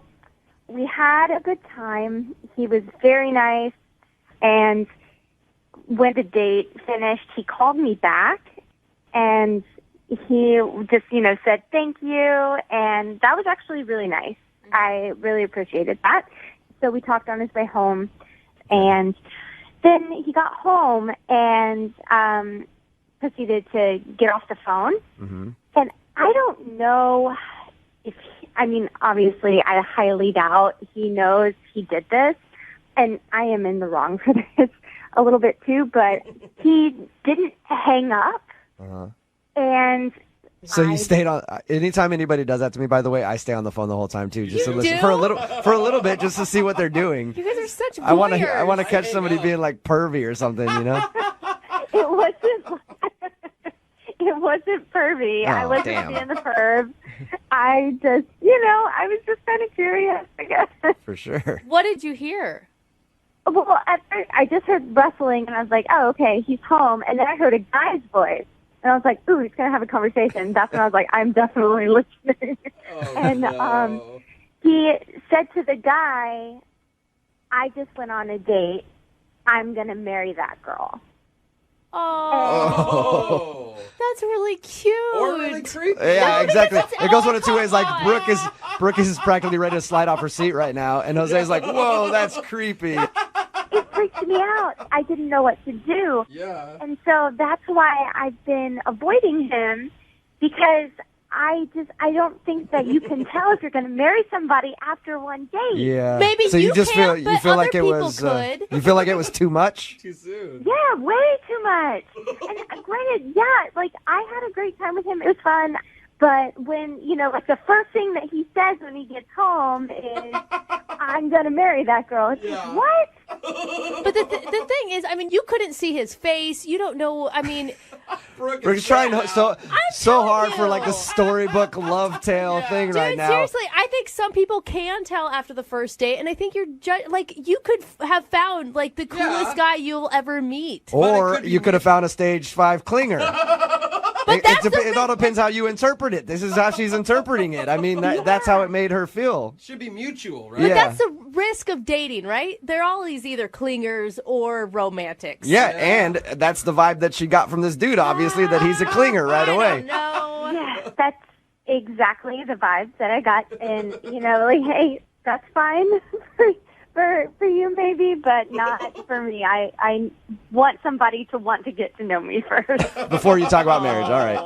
Speaker 14: we had a good time. He was very nice, and when the date finished, he called me back, and he just, said thank you, and that was actually really nice. I really appreciated that. So we talked on his way home, and then he got home and proceeded to get off the phone.
Speaker 3: Mm-hmm.
Speaker 14: And I don't know if, obviously, I highly doubt he knows he did this, and I am in the wrong for this a little bit too, but he didn't hang up.
Speaker 3: Uh-huh.
Speaker 14: And
Speaker 3: so you stayed on. Anytime anybody does that to me, by the way, I stay on the phone the whole time too, just to listen
Speaker 5: do?
Speaker 3: for a little bit, just to see what they're doing.
Speaker 5: You guys are such voyeurs.
Speaker 3: I want to catch somebody being like pervy or something, you know.
Speaker 14: It wasn't pervy. I wasn't being the perv. I just, I was just kind of curious, I guess.
Speaker 3: For sure.
Speaker 5: What did you hear?
Speaker 14: Well, at first, I just heard rustling, and I was like, oh, okay, he's home. And then I heard a guy's voice. And I was like, ooh, he's going to have a conversation. That's when I was like, I'm definitely listening. He said to the guy, I just went on a date. I'm going to marry that girl.
Speaker 5: Oh, that's really cute.
Speaker 6: Or really creepy.
Speaker 3: Yeah,
Speaker 5: No,
Speaker 3: exactly.
Speaker 5: because that's
Speaker 3: It goes one of two
Speaker 5: all-
Speaker 3: ways. Like Brooke is practically ready to slide off her seat right now, and Jose's like, "Whoa, that's creepy."
Speaker 14: It freaked me out. I didn't know what to do.
Speaker 6: Yeah.
Speaker 14: And so that's why I've been avoiding him, because I don't think that you can tell if you're going to marry somebody after one date.
Speaker 3: Yeah.
Speaker 5: Maybe
Speaker 3: so you
Speaker 5: you
Speaker 3: just
Speaker 5: can't,
Speaker 3: feel
Speaker 5: but
Speaker 3: like
Speaker 5: other
Speaker 3: it
Speaker 5: people
Speaker 3: was
Speaker 5: could.
Speaker 3: you feel like it was too much.
Speaker 6: Too soon.
Speaker 14: Yeah, way too much. And granted, yeah, like I had a great time with him. It was fun. But when, like the first thing that he says when he gets home is, I'm going to marry that girl. It's like, what?
Speaker 5: But the thing is, I mean, you couldn't see his face. You don't know. I mean,
Speaker 3: Brooke's trying so hard for like the storybook love tale thing
Speaker 5: dude,
Speaker 3: right now.
Speaker 5: seriously, I think some people can tell after the first date, and I think you're like you could have found like the coolest guy you'll ever meet.
Speaker 3: Or you could have found a stage 5 clinger. It all depends how you interpret it. This is how she's interpreting it. I mean, that's how it made her feel.
Speaker 6: Should be mutual, right?
Speaker 5: But that's the risk of dating, right? They're always either clingers or romantics.
Speaker 3: Yeah, and that's the vibe that she got from this dude, obviously, that he's a clinger right away.
Speaker 5: No.
Speaker 14: Yeah, that's exactly the vibes that I got. And, like, hey, that's fine for you maybe, but not for me. I want somebody to want to get to know me first.
Speaker 3: Before you talk about marriage, all right.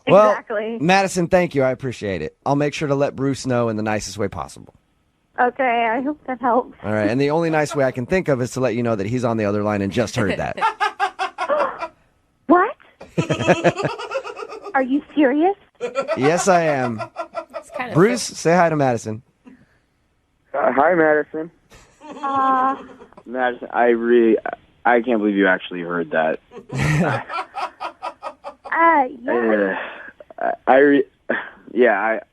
Speaker 3: Well,
Speaker 14: Exactly.
Speaker 3: Madison, thank you. I appreciate it. I'll make sure to let Bruce know in the nicest way possible.
Speaker 14: Okay, I hope that helps.
Speaker 3: All right, and the only nice way I can think of is to let you know that he's on the other line and just heard that.
Speaker 14: What? Are you serious?
Speaker 3: Yes, I am. Bruce, say hi to Madison.
Speaker 13: Hi, Madison. Madison, I can't believe you actually heard that.
Speaker 14: Yeah.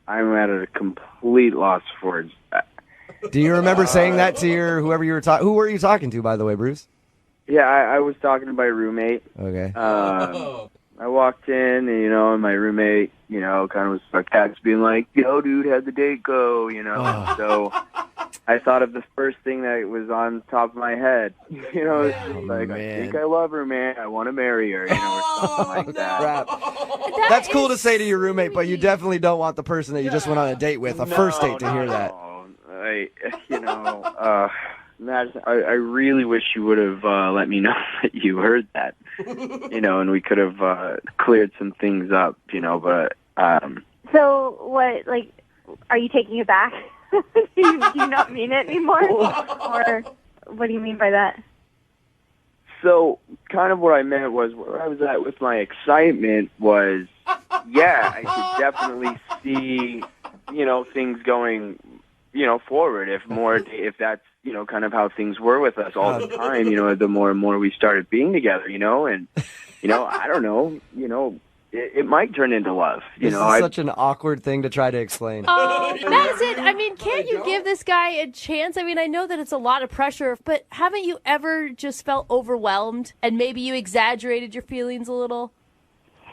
Speaker 13: I'm at a complete loss for words.
Speaker 3: Do you remember saying that to whoever you were talking? Who were you talking to, by the way, Bruce?
Speaker 13: Yeah, I was talking to my roommate.
Speaker 3: Okay.
Speaker 13: I walked in, and my roommate, kind of was sarcastic, being like, "Yo, dude, how'd the date go?" So I thought of the first thing that was on top of my head. I think I love her, man. I want to marry her, or something like that.
Speaker 3: Crap. That's cool to say to your roommate, but you definitely don't want the person that you just went on a date with, first date, to hear that.
Speaker 13: Madison, I really wish you would have let me know that you heard that, and we could have cleared some things up, but...
Speaker 14: So, what, like, are you taking it back? do you not mean it anymore? Or what do you mean by that?
Speaker 13: So, kind of what I meant was, where I was at with my excitement was, I could definitely see, things going, forward if that's, kind of how things were with us all the time, the more and more we started being together, and, I don't know, it might turn into love.
Speaker 3: This is such an awkward thing to try to explain.
Speaker 5: Madison, I mean, can't you give this guy a chance? I mean, I know that it's a lot of pressure, but haven't you ever just felt overwhelmed and maybe you exaggerated your feelings a little?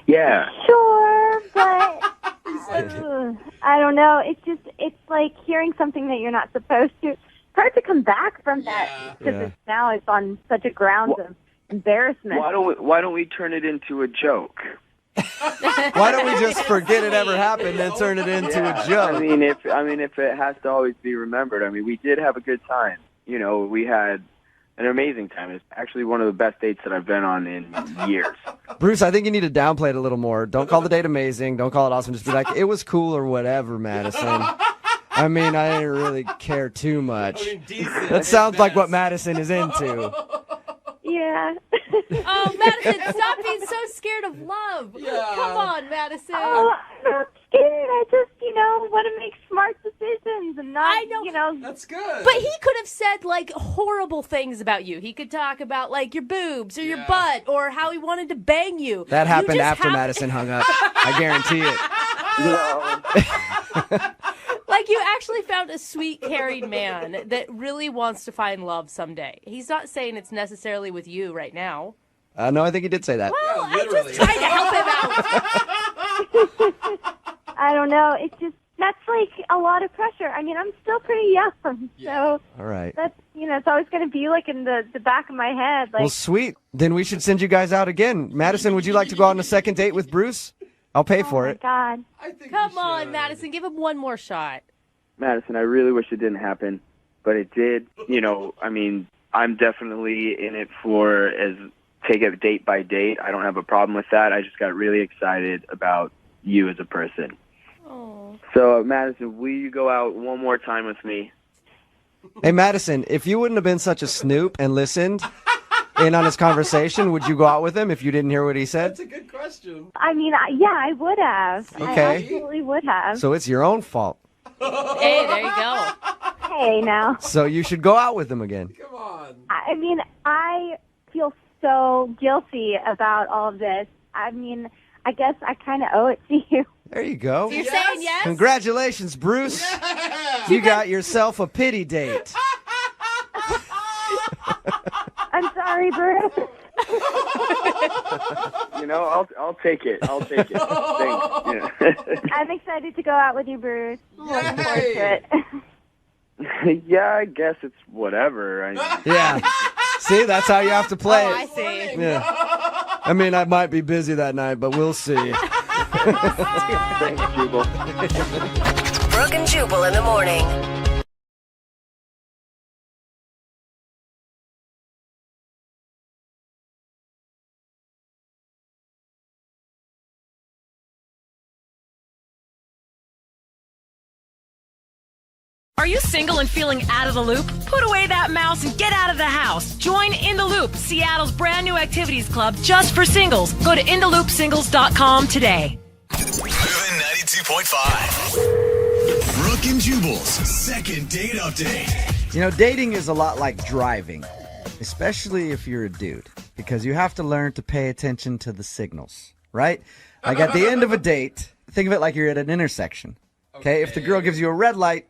Speaker 13: Yeah.
Speaker 14: Sure, but I don't know. It's like hearing something that you're not supposed to. It's hard to come back from that because now it's on such a grounds of embarrassment.
Speaker 13: Why don't we turn it into a joke?
Speaker 3: Why don't we just forget it ever happened and turn it into a joke?
Speaker 13: I mean, if it has to always be remembered, we did have a good time. We had an amazing time. It's actually one of the best dates that I've been on in years.
Speaker 3: Bruce, I think you need to downplay it a little more. Don't call the date amazing. Don't call it awesome. Just be like, it was cool or whatever, Madison. I didn't really care too much. That sounds like what Madison is into.
Speaker 14: Yeah.
Speaker 5: Oh, Madison, stop being so scared of love. Yeah. Come on, Madison.
Speaker 14: Oh, I'm not scared. I just, want to make smart decisions and not,
Speaker 6: That's good.
Speaker 5: But he could have said, like, horrible things about you. He could talk about, like, your boobs or your butt or how he wanted to bang you.
Speaker 3: That happened after Madison hung up. I guarantee it.
Speaker 5: Like, you actually found a sweet, caring man that really wants to find love someday. He's not saying it's necessarily with you right now.
Speaker 3: No, I think he did say that.
Speaker 5: Well, I'm just trying to help him out.
Speaker 14: I don't know. that's like a lot of pressure. I mean, I'm still pretty young, so
Speaker 3: All right.
Speaker 14: that's, it's always going to be like in the back of my head. Like,
Speaker 3: Well, sweet. Then we should send you guys out again. Madison, would you like to go on a second date with Bruce? I'll pay for it.
Speaker 14: God.
Speaker 5: Come on, Madison, give him one more shot.
Speaker 13: Madison, I really wish it didn't happen, but it did. I mean, I'm definitely in it for take it date by date. I don't have a problem with that. I just got really excited about you as a person.
Speaker 5: Oh.
Speaker 13: So, Madison, will you go out one more time with me?
Speaker 3: Hey, Madison, if you wouldn't have been such a snoop and listened in on his conversation, would you go out with him if you didn't hear what he said?
Speaker 6: That's a good question.
Speaker 14: I mean, yeah, I would have.
Speaker 3: Okay.
Speaker 14: I absolutely would have.
Speaker 3: So it's your own fault.
Speaker 5: Hey, there you go.
Speaker 14: Hey, now.
Speaker 3: So you should go out with him again.
Speaker 6: Come on.
Speaker 14: I mean, I feel so guilty about all of this. I mean, I guess I kind of owe it to you.
Speaker 3: There you go.
Speaker 5: You're saying yes?
Speaker 3: Congratulations, Bruce.
Speaker 6: Yeah.
Speaker 3: You got yourself a pity date.
Speaker 14: I'm sorry, Bruce.
Speaker 13: I'll take it. I'll take it. Thanks. Yeah.
Speaker 14: I'm excited to go out with you, Bruce. Looking forward to it.
Speaker 13: Yeah, I guess it's whatever.
Speaker 3: Yeah. See, that's how you have to play
Speaker 5: Oh,
Speaker 3: it.
Speaker 5: I see.
Speaker 3: Yeah. I mean, I might be busy that night, but we'll see.
Speaker 13: Thanks, Jubal.
Speaker 8: Brooke and Jubal in the morning.
Speaker 12: Are you single and feeling out of the loop? Put away that mouse and get out of the house. Join In the Loop, Seattle's brand new activities club just for singles. Go to intheloopsingles.com today.
Speaker 2: Moving 92.5. Brooke and Jubal's second date update.
Speaker 3: Dating is a lot like driving, especially if you're a dude, because you have to learn to pay attention to the signals, right? Like at the end of a date, think of it like you're at an intersection. Okay? If the girl gives you a red light,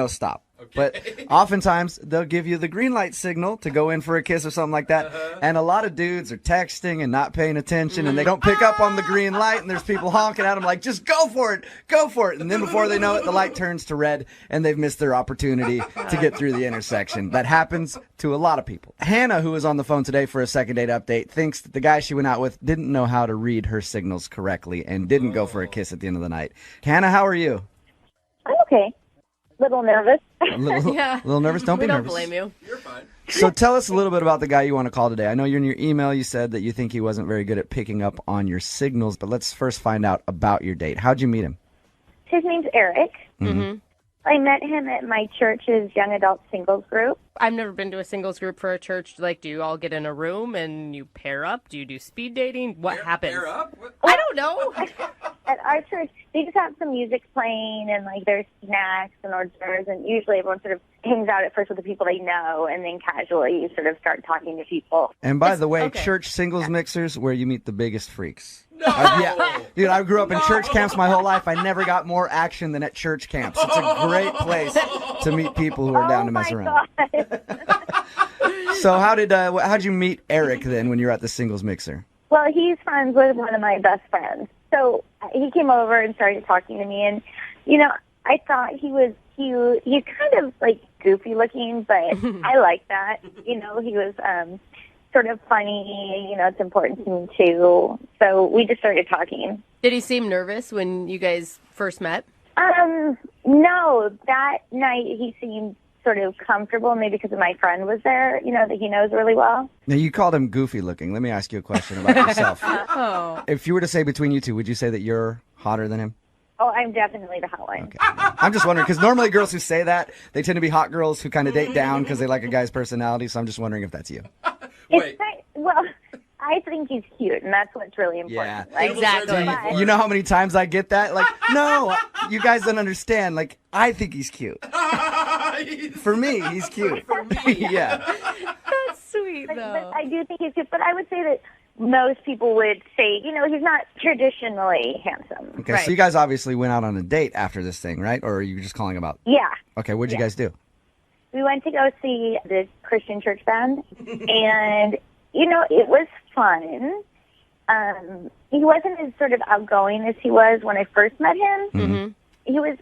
Speaker 3: stop. But oftentimes, they'll give you the green light signal to go in for a kiss or something like that. And a lot of dudes are texting and not paying attention, and they don't pick up on the green light, and there's people honking at them like, just go for it, go for it. And then before they know it, the light turns to red, and they've missed their opportunity to get through the intersection. That happens to a lot of people. Hannah, who was on the phone today for a second date update, thinks that the guy she went out with didn't know how to read her signals correctly and didn't go for a kiss at the end of the night. Hannah, how are you?
Speaker 14: I'm okay. Little nervous.
Speaker 3: A little nervous? Don't be nervous.
Speaker 5: Don't blame you.
Speaker 6: You're fine.
Speaker 3: So tell us a little bit about the guy you want to call today. I know in your email you said that you think he wasn't very good at picking up on your signals, but let's first find out about your date. How'd you meet him?
Speaker 14: His name's Eric.
Speaker 5: Mm-hmm.
Speaker 14: I met him at my church's young adult singles group.
Speaker 5: I've never been to a singles group for a church. Like, do you all get in a room and you pair up? Do you do speed dating? What happens?
Speaker 6: Pair up? What?
Speaker 5: I don't know.
Speaker 14: At our church, they just have some music playing and there's snacks and hors d'oeuvres, and usually everyone sort of hangs out at first with the people they know, and then casually you sort of start talking to people.
Speaker 3: And by the way,
Speaker 5: okay.
Speaker 3: church singles mixers where you meet the biggest freaks.
Speaker 6: No!
Speaker 3: Yeah. Dude, I grew up in church camps my whole life. I never got more action than at church camps. It's a great place to meet people who are down to mess around.
Speaker 14: God.
Speaker 3: So how'd you meet Eric then when you were at the singles mixer?
Speaker 14: Well, he's friends with one of my best friends. So he came over and started talking to me, and, I thought he was cute. He's kind of, goofy looking, but I like that. He was sort of funny. It's important to me, too. So we just started talking.
Speaker 5: Did he seem nervous when you guys first met?
Speaker 14: No. That night he seemed sort of comfortable, maybe because my friend was there, that he knows really well.
Speaker 3: Now, you called him goofy looking. Let me ask you a question about yourself.
Speaker 5: Oh.
Speaker 3: If you were to say between you two, would you say that you're hotter than him?
Speaker 14: Oh, I'm definitely the hot one.
Speaker 3: Okay. I'm just wondering, because normally girls who say that, they tend to be hot girls who kind of date down because they like a guy's personality, so I'm just wondering if that's you.
Speaker 6: Wait.
Speaker 14: Well, I think he's cute, and that's what's really important.
Speaker 3: Yeah.
Speaker 5: Exactly.
Speaker 3: You know how many times I get that? Like, no, you guys don't understand. Like, I think he's cute. For me, he's cute.
Speaker 6: For me.
Speaker 3: Yeah.
Speaker 5: That's sweet,
Speaker 14: But
Speaker 5: though.
Speaker 14: I do think he's cute. But I would say that most people would say, he's not traditionally handsome.
Speaker 3: Okay,
Speaker 5: Right.
Speaker 3: so you guys obviously went out on a date after this thing, right? Or are you just calling about?
Speaker 14: Yeah.
Speaker 3: Okay, what'd you guys do?
Speaker 14: We went to go see the Christian church band, and, it was fun. He wasn't as sort of outgoing as he was when I first met him.
Speaker 5: Mm-hmm.
Speaker 14: he was,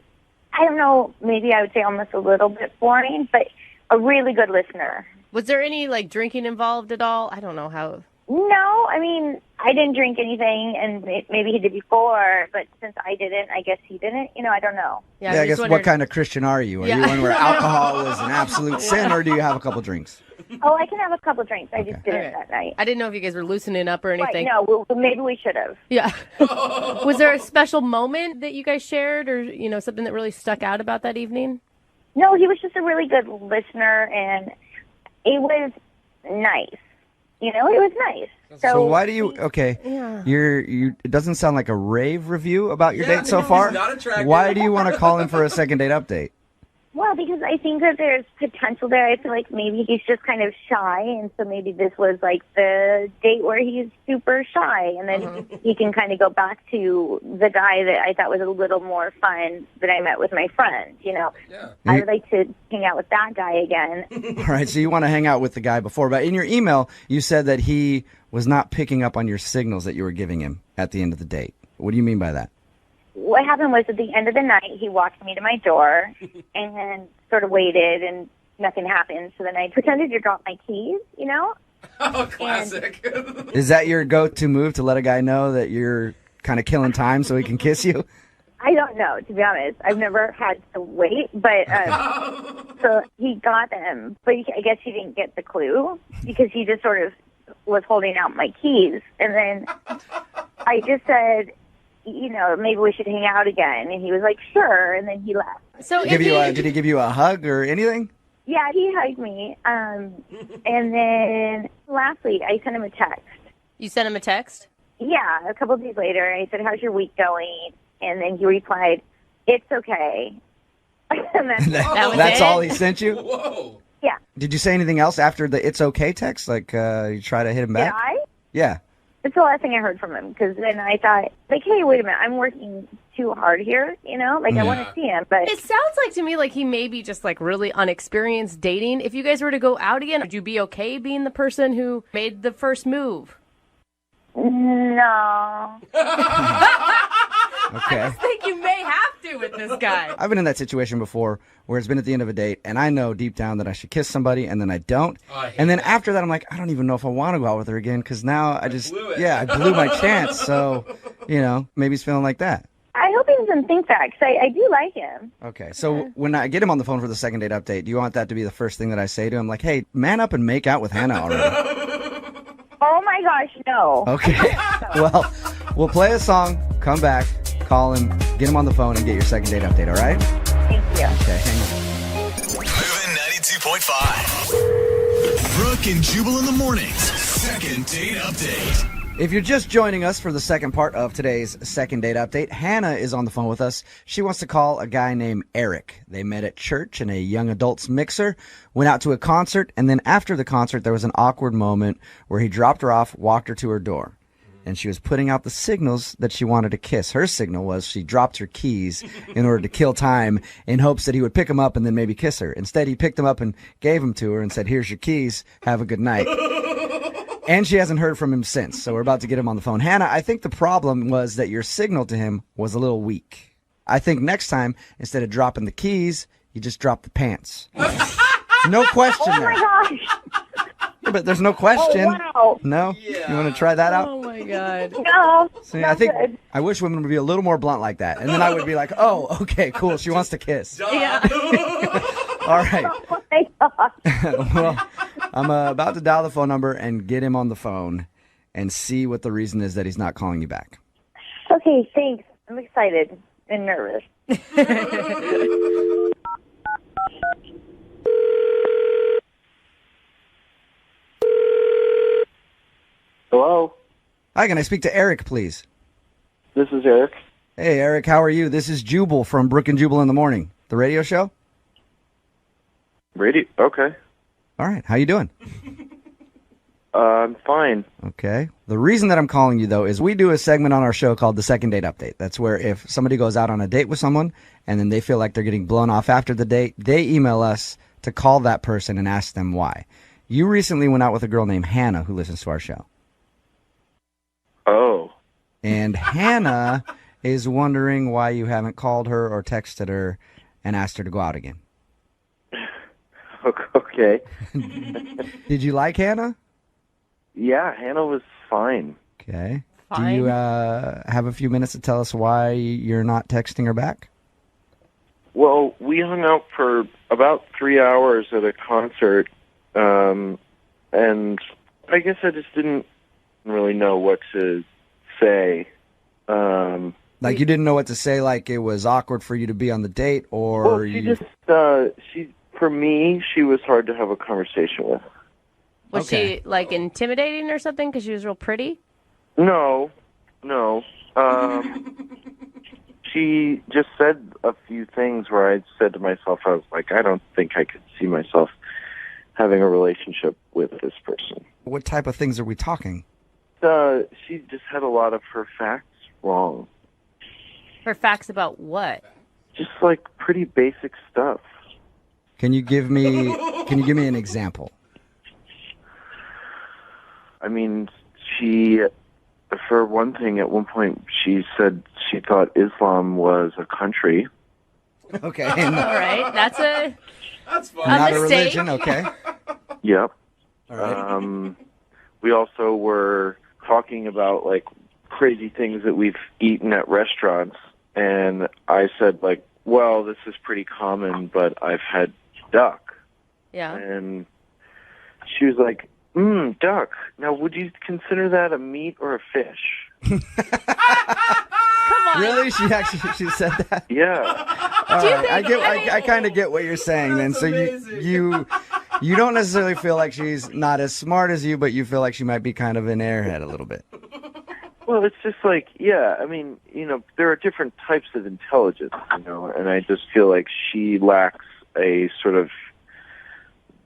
Speaker 14: I don't know, maybe I would say almost a little bit boring, but a really good listener.
Speaker 5: Was there any, like, drinking involved at all? I don't know how.
Speaker 14: No, I mean, I didn't drink anything, and maybe he did before, but since I didn't, I guess he didn't. I don't know.
Speaker 3: Yeah, I guess what kind of Christian are you? Are you one where alcohol is an absolute sin, or do you have a couple drinks?
Speaker 14: Oh, I can have a couple drinks. I just didn't that night.
Speaker 5: I didn't know if you guys were loosening up or anything.
Speaker 14: Right, no, maybe we should have.
Speaker 5: Yeah. Was there a special moment that you guys shared or, something that really stuck out about that evening?
Speaker 14: No, he was just a really good listener, and it was nice. It was nice.
Speaker 3: So why do you,
Speaker 5: Yeah.
Speaker 3: it doesn't sound like a rave review about your date so far.
Speaker 6: He's not attractive.
Speaker 3: Why do you want to call him for a second date update?
Speaker 14: Well, because I think that there's potential there. I feel like maybe he's just kind of shy, and so maybe this was like the date where he's super shy, and then he can kind of go back to the guy that I thought was a little more fun that I met with my friend. I would like to hang out with that guy again.
Speaker 3: All right, so you want to hang out with the guy before, but in your email, you said that he was not picking up on your signals that you were giving him at the end of the date. What do you mean by that?
Speaker 14: What happened was at the end of the night, he walked me to my door and sort of waited, and nothing happened. So then I pretended to drop my keys,
Speaker 6: Oh, classic.
Speaker 3: Is that your go-to move to let a guy know that you're kind of killing time so he can kiss you?
Speaker 14: I don't know, to be honest. I've never had to wait, but so he got them. But I guess he didn't get the clue because he just sort of was holding out my keys. And then I just said, maybe we should hang out again. And he was like, sure. And then he left.
Speaker 5: So
Speaker 3: did he give you a hug or anything?
Speaker 14: Yeah, he hugged me. And then lastly, I sent him a text.
Speaker 5: You sent him a text?
Speaker 14: Yeah, a couple of days later. I said, how's your week going? And then he replied, it's okay. And
Speaker 3: that's all he sent you?
Speaker 6: Whoa.
Speaker 14: Yeah.
Speaker 3: Did you say anything else after the it's okay text? Like you try to hit him back?
Speaker 14: Did I?
Speaker 3: Yeah.
Speaker 14: It's the last thing I heard from him, because then I thought, hey, wait a minute, I'm working too hard here, I want to see him, but...
Speaker 5: It sounds like to me like he may be just like really unexperienced dating. If you guys were to go out again, would you be okay being the person who made the first move?
Speaker 14: No.
Speaker 3: Okay.
Speaker 5: I think you may have to with this guy.
Speaker 3: I've been in that situation before where it's been at the end of a date and I know deep down that I should kiss somebody and then I don't. And then after that, I'm like, I don't even know if I want to go out with her again because now I blew my chance. So, maybe he's feeling like that.
Speaker 14: I hope he doesn't think that, because I do like him.
Speaker 3: Okay, so when I get him on the phone for the second date update, do you want that to be the first thing that I say to him? Like, hey, man up and make out with Hannah already.
Speaker 14: Oh my gosh, no.
Speaker 3: Okay, well, we'll play a song, come back, call him, get him on the phone, and get your second date update, all right?
Speaker 14: Thank you.
Speaker 3: Okay, hang on.
Speaker 2: Moving 92.5. Brooke and Jubal in the mornings. Second date update.
Speaker 3: If you're just joining us for the second part of today's second date update, Hannah is on the phone with us. She wants to call a guy named Eric. They met at church in a young adults mixer, went out to a concert, and then after the concert, there was an awkward moment where he dropped her off, walked her to her door. And she was putting out the signals that she wanted to kiss. Her signal was she dropped her keys in order to kill time in hopes that he would pick them up and then maybe kiss her. Instead, he picked them up and gave them to her and said, here's your keys. Have a good night. And she hasn't heard from him since, so we're about to get him on the phone. Hannah, I think the problem was that your signal to him was a little weak. I think next time, instead of dropping the keys, you just drop the pants. No question there.
Speaker 14: Oh my gosh.
Speaker 3: Yeah, but there's no question.
Speaker 14: Oh, wow.
Speaker 3: No? Yeah. You want to try that out?
Speaker 5: Oh my God.
Speaker 14: No.
Speaker 3: See, I think I wish women would be a little more blunt like that. And then I would be like, oh, okay, cool. She wants to kiss.
Speaker 5: Yeah.
Speaker 3: All right.
Speaker 14: Oh my gosh.
Speaker 3: Well, I'm about to dial the phone number and get him on the phone and see what the reason is that he's not calling you back.
Speaker 14: Okay, thanks. I'm excited and nervous.
Speaker 10: Hello?
Speaker 3: Hi, can I speak to Eric, please?
Speaker 10: This is Eric.
Speaker 3: Hey, Eric, how are you? This is Jubal from Brooke and Jubal in the Morning, the radio show.
Speaker 10: Radio? Okay.
Speaker 3: All right, how you doing?
Speaker 10: I'm fine.
Speaker 3: Okay. The reason that I'm calling you, though, is we do a segment on our show called the Second Date Update. That's where if somebody goes out on a date with someone and then they feel like they're getting blown off after the date, they email us to call that person and ask them why. You recently went out with a girl named Hannah who listens to our show.
Speaker 10: Oh.
Speaker 3: And Hannah is wondering why you haven't called her or texted her and asked her to go out again.
Speaker 15: Okay.
Speaker 3: Did you like Hannah?
Speaker 15: Yeah, Hannah was fine.
Speaker 3: Okay.
Speaker 5: Fine.
Speaker 3: Do you have a few minutes to tell us why you're not texting her back?
Speaker 15: Well, we hung out for about 3 hours at a concert, and I guess I just didn't really know what to say.
Speaker 3: Like you didn't know what to say, like it was awkward for you to be on the date, or
Speaker 15: Well, for me, she was hard to have a conversation with.
Speaker 5: Was she like intimidating or something because she was real pretty?
Speaker 15: No. She just said a few things where I said to myself, I was like, I don't think I could see myself having a relationship with this person.
Speaker 3: What type of things are we talking?
Speaker 15: She just had a lot of her facts wrong.
Speaker 5: Her facts about what?
Speaker 15: Just like pretty basic stuff.
Speaker 3: Can you give me an example?
Speaker 15: I mean, for one thing, at one point, she said she thought Islam was a country.
Speaker 3: Okay.
Speaker 5: All right. That's fine.
Speaker 3: Not
Speaker 5: a
Speaker 3: a
Speaker 5: mistake.
Speaker 3: religion, okay.
Speaker 15: Yep.
Speaker 3: All right.
Speaker 15: We also were talking about, like, crazy things that we've eaten at restaurants, and I said, like, well, this is pretty common, but I've had duck.
Speaker 5: Yeah.
Speaker 15: And she was like, duck. Now, would you consider that a meat or a fish?
Speaker 5: Come on.
Speaker 3: Really? She said that?
Speaker 15: Yeah.
Speaker 3: All right. I kind of get what you're saying then. So you don't necessarily feel like she's not as smart as you, but you feel like she might be kind of an airhead a little bit.
Speaker 15: Well, it's just like, yeah, I mean, there are different types of intelligence, and I just feel like she lacks a sort of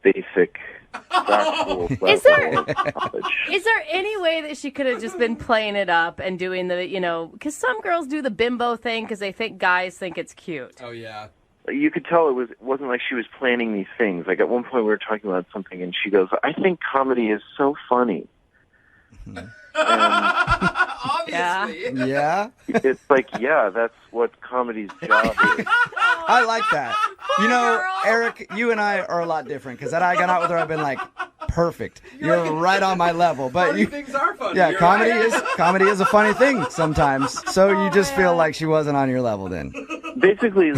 Speaker 15: basic factual level
Speaker 5: Is there
Speaker 15: knowledge.
Speaker 5: Is there any way that she could have just been playing it up and doing the, because some girls do the bimbo thing because they think guys think it's cute.
Speaker 6: Oh, yeah.
Speaker 15: You could tell it wasn't like she was planning these things. Like at one point we were talking about something and she goes, I think comedy is so funny.
Speaker 6: Obviously.
Speaker 3: Yeah?
Speaker 15: It's like, yeah, that's what comedy's job is.
Speaker 3: I like that. Eric, you and I are a lot different because had I gone out with her, I've been like, perfect. You're right on my level. But
Speaker 6: Funny things are funny.
Speaker 3: yeah,
Speaker 6: You're
Speaker 3: comedy is a funny thing sometimes. So you just feel like she wasn't on your level then.
Speaker 15: Basically,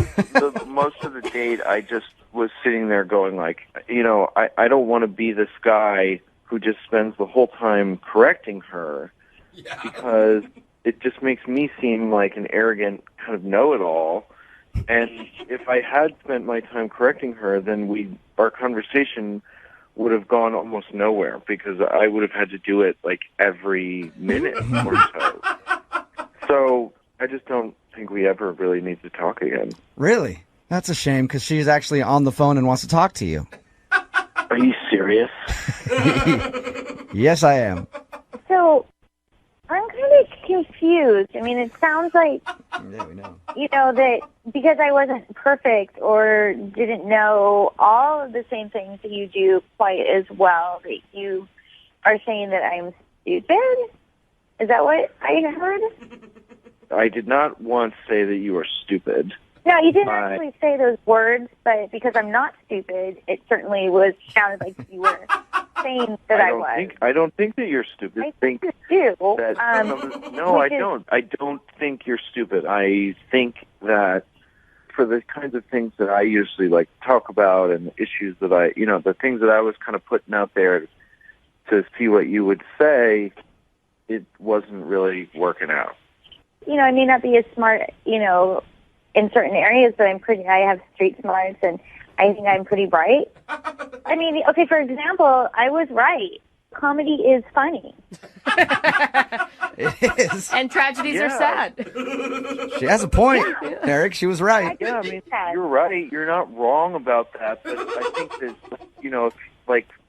Speaker 15: most of the date, I just was sitting there going like, I don't want to be this guy who just spends the whole time correcting her because it just makes me seem like an arrogant kind of know-it-all. And if I had spent my time correcting her, then our conversation would have gone almost nowhere because I would have had to do it like every minute or so. So I just don't think we ever really need to talk again.
Speaker 3: Really? That's a shame because she's actually on the phone and wants to talk to you.
Speaker 15: Are you serious?
Speaker 3: Yes, I am.
Speaker 14: So, I'm kind of confused. I mean, it sounds like,
Speaker 3: Yeah, we know.
Speaker 14: that because I wasn't perfect or didn't know all of the same things that you do quite as well, that you are saying that I'm stupid? Is that what I heard?
Speaker 15: I did not once say that you are stupid.
Speaker 14: No, you didn't actually say those words, but because I'm not stupid, it certainly sounded like you were saying that I was.
Speaker 15: I don't think that you're stupid.
Speaker 14: I think you do.
Speaker 15: No, I don't. I don't think you're stupid. I think that for the kinds of things that I usually like to talk about and the issues that the things that I was kind of putting out there to see what you would say, it wasn't really working out.
Speaker 14: I may not be as smart, in certain areas, but I have street smarts, and I think I'm pretty bright. I mean, okay, for example, I was right. Comedy is funny.
Speaker 3: It is.
Speaker 5: And tragedies are sad.
Speaker 3: She has a point, Eric. She was right.
Speaker 15: Yeah, I mean, you're right. You're not wrong about that, but I think that,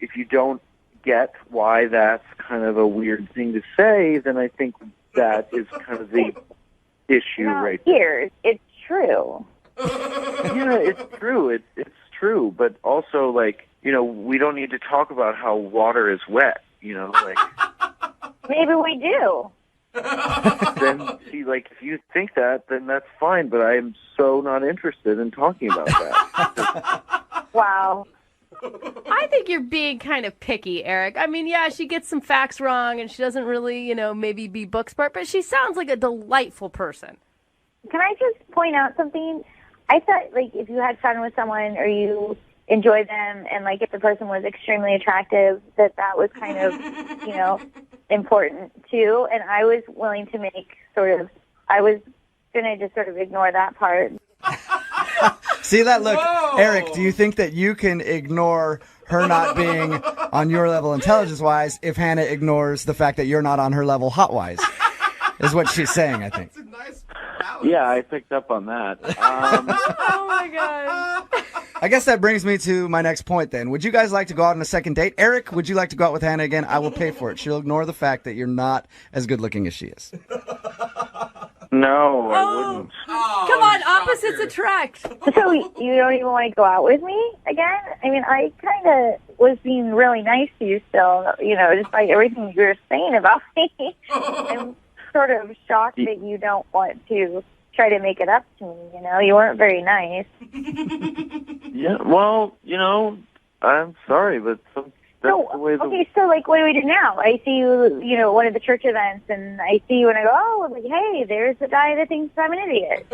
Speaker 15: if you don't get why that's kind of a weird thing to say, then I think that is kind of the issue right there.
Speaker 14: It's true.
Speaker 15: Yeah, it's true. It's true, but also, we don't need to talk about how water is wet,
Speaker 14: Maybe we do.
Speaker 15: then see, like, if you think that, then that's fine. But I am so not interested in talking about that.
Speaker 14: Wow.
Speaker 5: I think you're being kind of picky, Eric. I mean, yeah, she gets some facts wrong and she doesn't really, maybe be book smart, but she sounds like a delightful person.
Speaker 14: Can I just point out something? I thought, like, if you had fun with someone or you enjoyed them and, like, if the person was extremely attractive, that was kind of, important, too. And I was willing to I was going to just sort of ignore that part.
Speaker 3: See that look?
Speaker 6: Whoa.
Speaker 3: Eric, do you think that you can ignore her not being on your level intelligence-wise if Hannah ignores the fact that you're not on her level hot-wise? Is what she's saying, I think.
Speaker 6: That's a nice balance.
Speaker 15: Yeah, I picked up on that.
Speaker 5: Oh, my God.
Speaker 3: I guess that brings me to my next point then. Would you guys like to go out on a second date? Eric, would you like to go out with Hannah again? I will pay for it. She'll ignore the fact that you're not as good looking as she is.
Speaker 15: No, I wouldn't.
Speaker 5: Come on, opposites attract.
Speaker 14: So you don't even want to go out with me again? I mean, I kind of was being really nice to you still, despite everything you were saying about me. I'm sort of shocked that you don't want to try to make it up to me, You weren't very nice.
Speaker 15: Yeah, well, I'm sorry, but that's the way
Speaker 14: okay, so, like, what do we do now? I see you, at one of the church events, and I see you and I go, I'm like, hey, there's the guy that thinks I'm an idiot.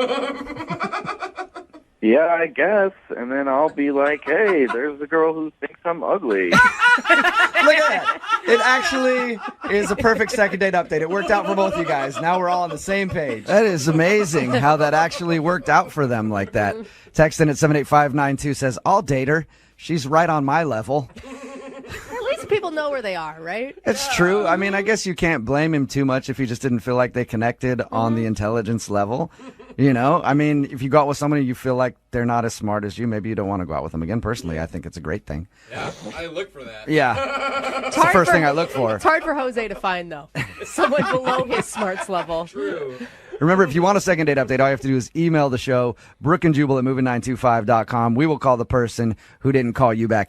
Speaker 15: Yeah, I guess. And then I'll be like, hey, there's the girl who thinks I'm ugly.
Speaker 3: Look at that. It actually is a perfect second date update. It worked out for both you guys. Now we're all on the same page. That is amazing how that actually worked out for them like that. Text in at 78592 says, I'll date her. She's right on my level.
Speaker 5: At least people know where they are, right?
Speaker 3: It's true. I mean, I guess you can't blame him too much if he just didn't feel like they connected on the intelligence level. I mean, if you go out with somebody you feel like they're not as smart as you, maybe you don't want to go out with them again. Personally, I think it's a great thing.
Speaker 6: Yeah, I look for that.
Speaker 3: Yeah. It's the first thing I look for.
Speaker 5: It's hard for Jose to find, though. Someone below his smarts level.
Speaker 6: True.
Speaker 3: Remember, if you want a second date update, all you have to do is email the show, Brooke and Jubal at moving925.com. We will call the person who didn't call you back.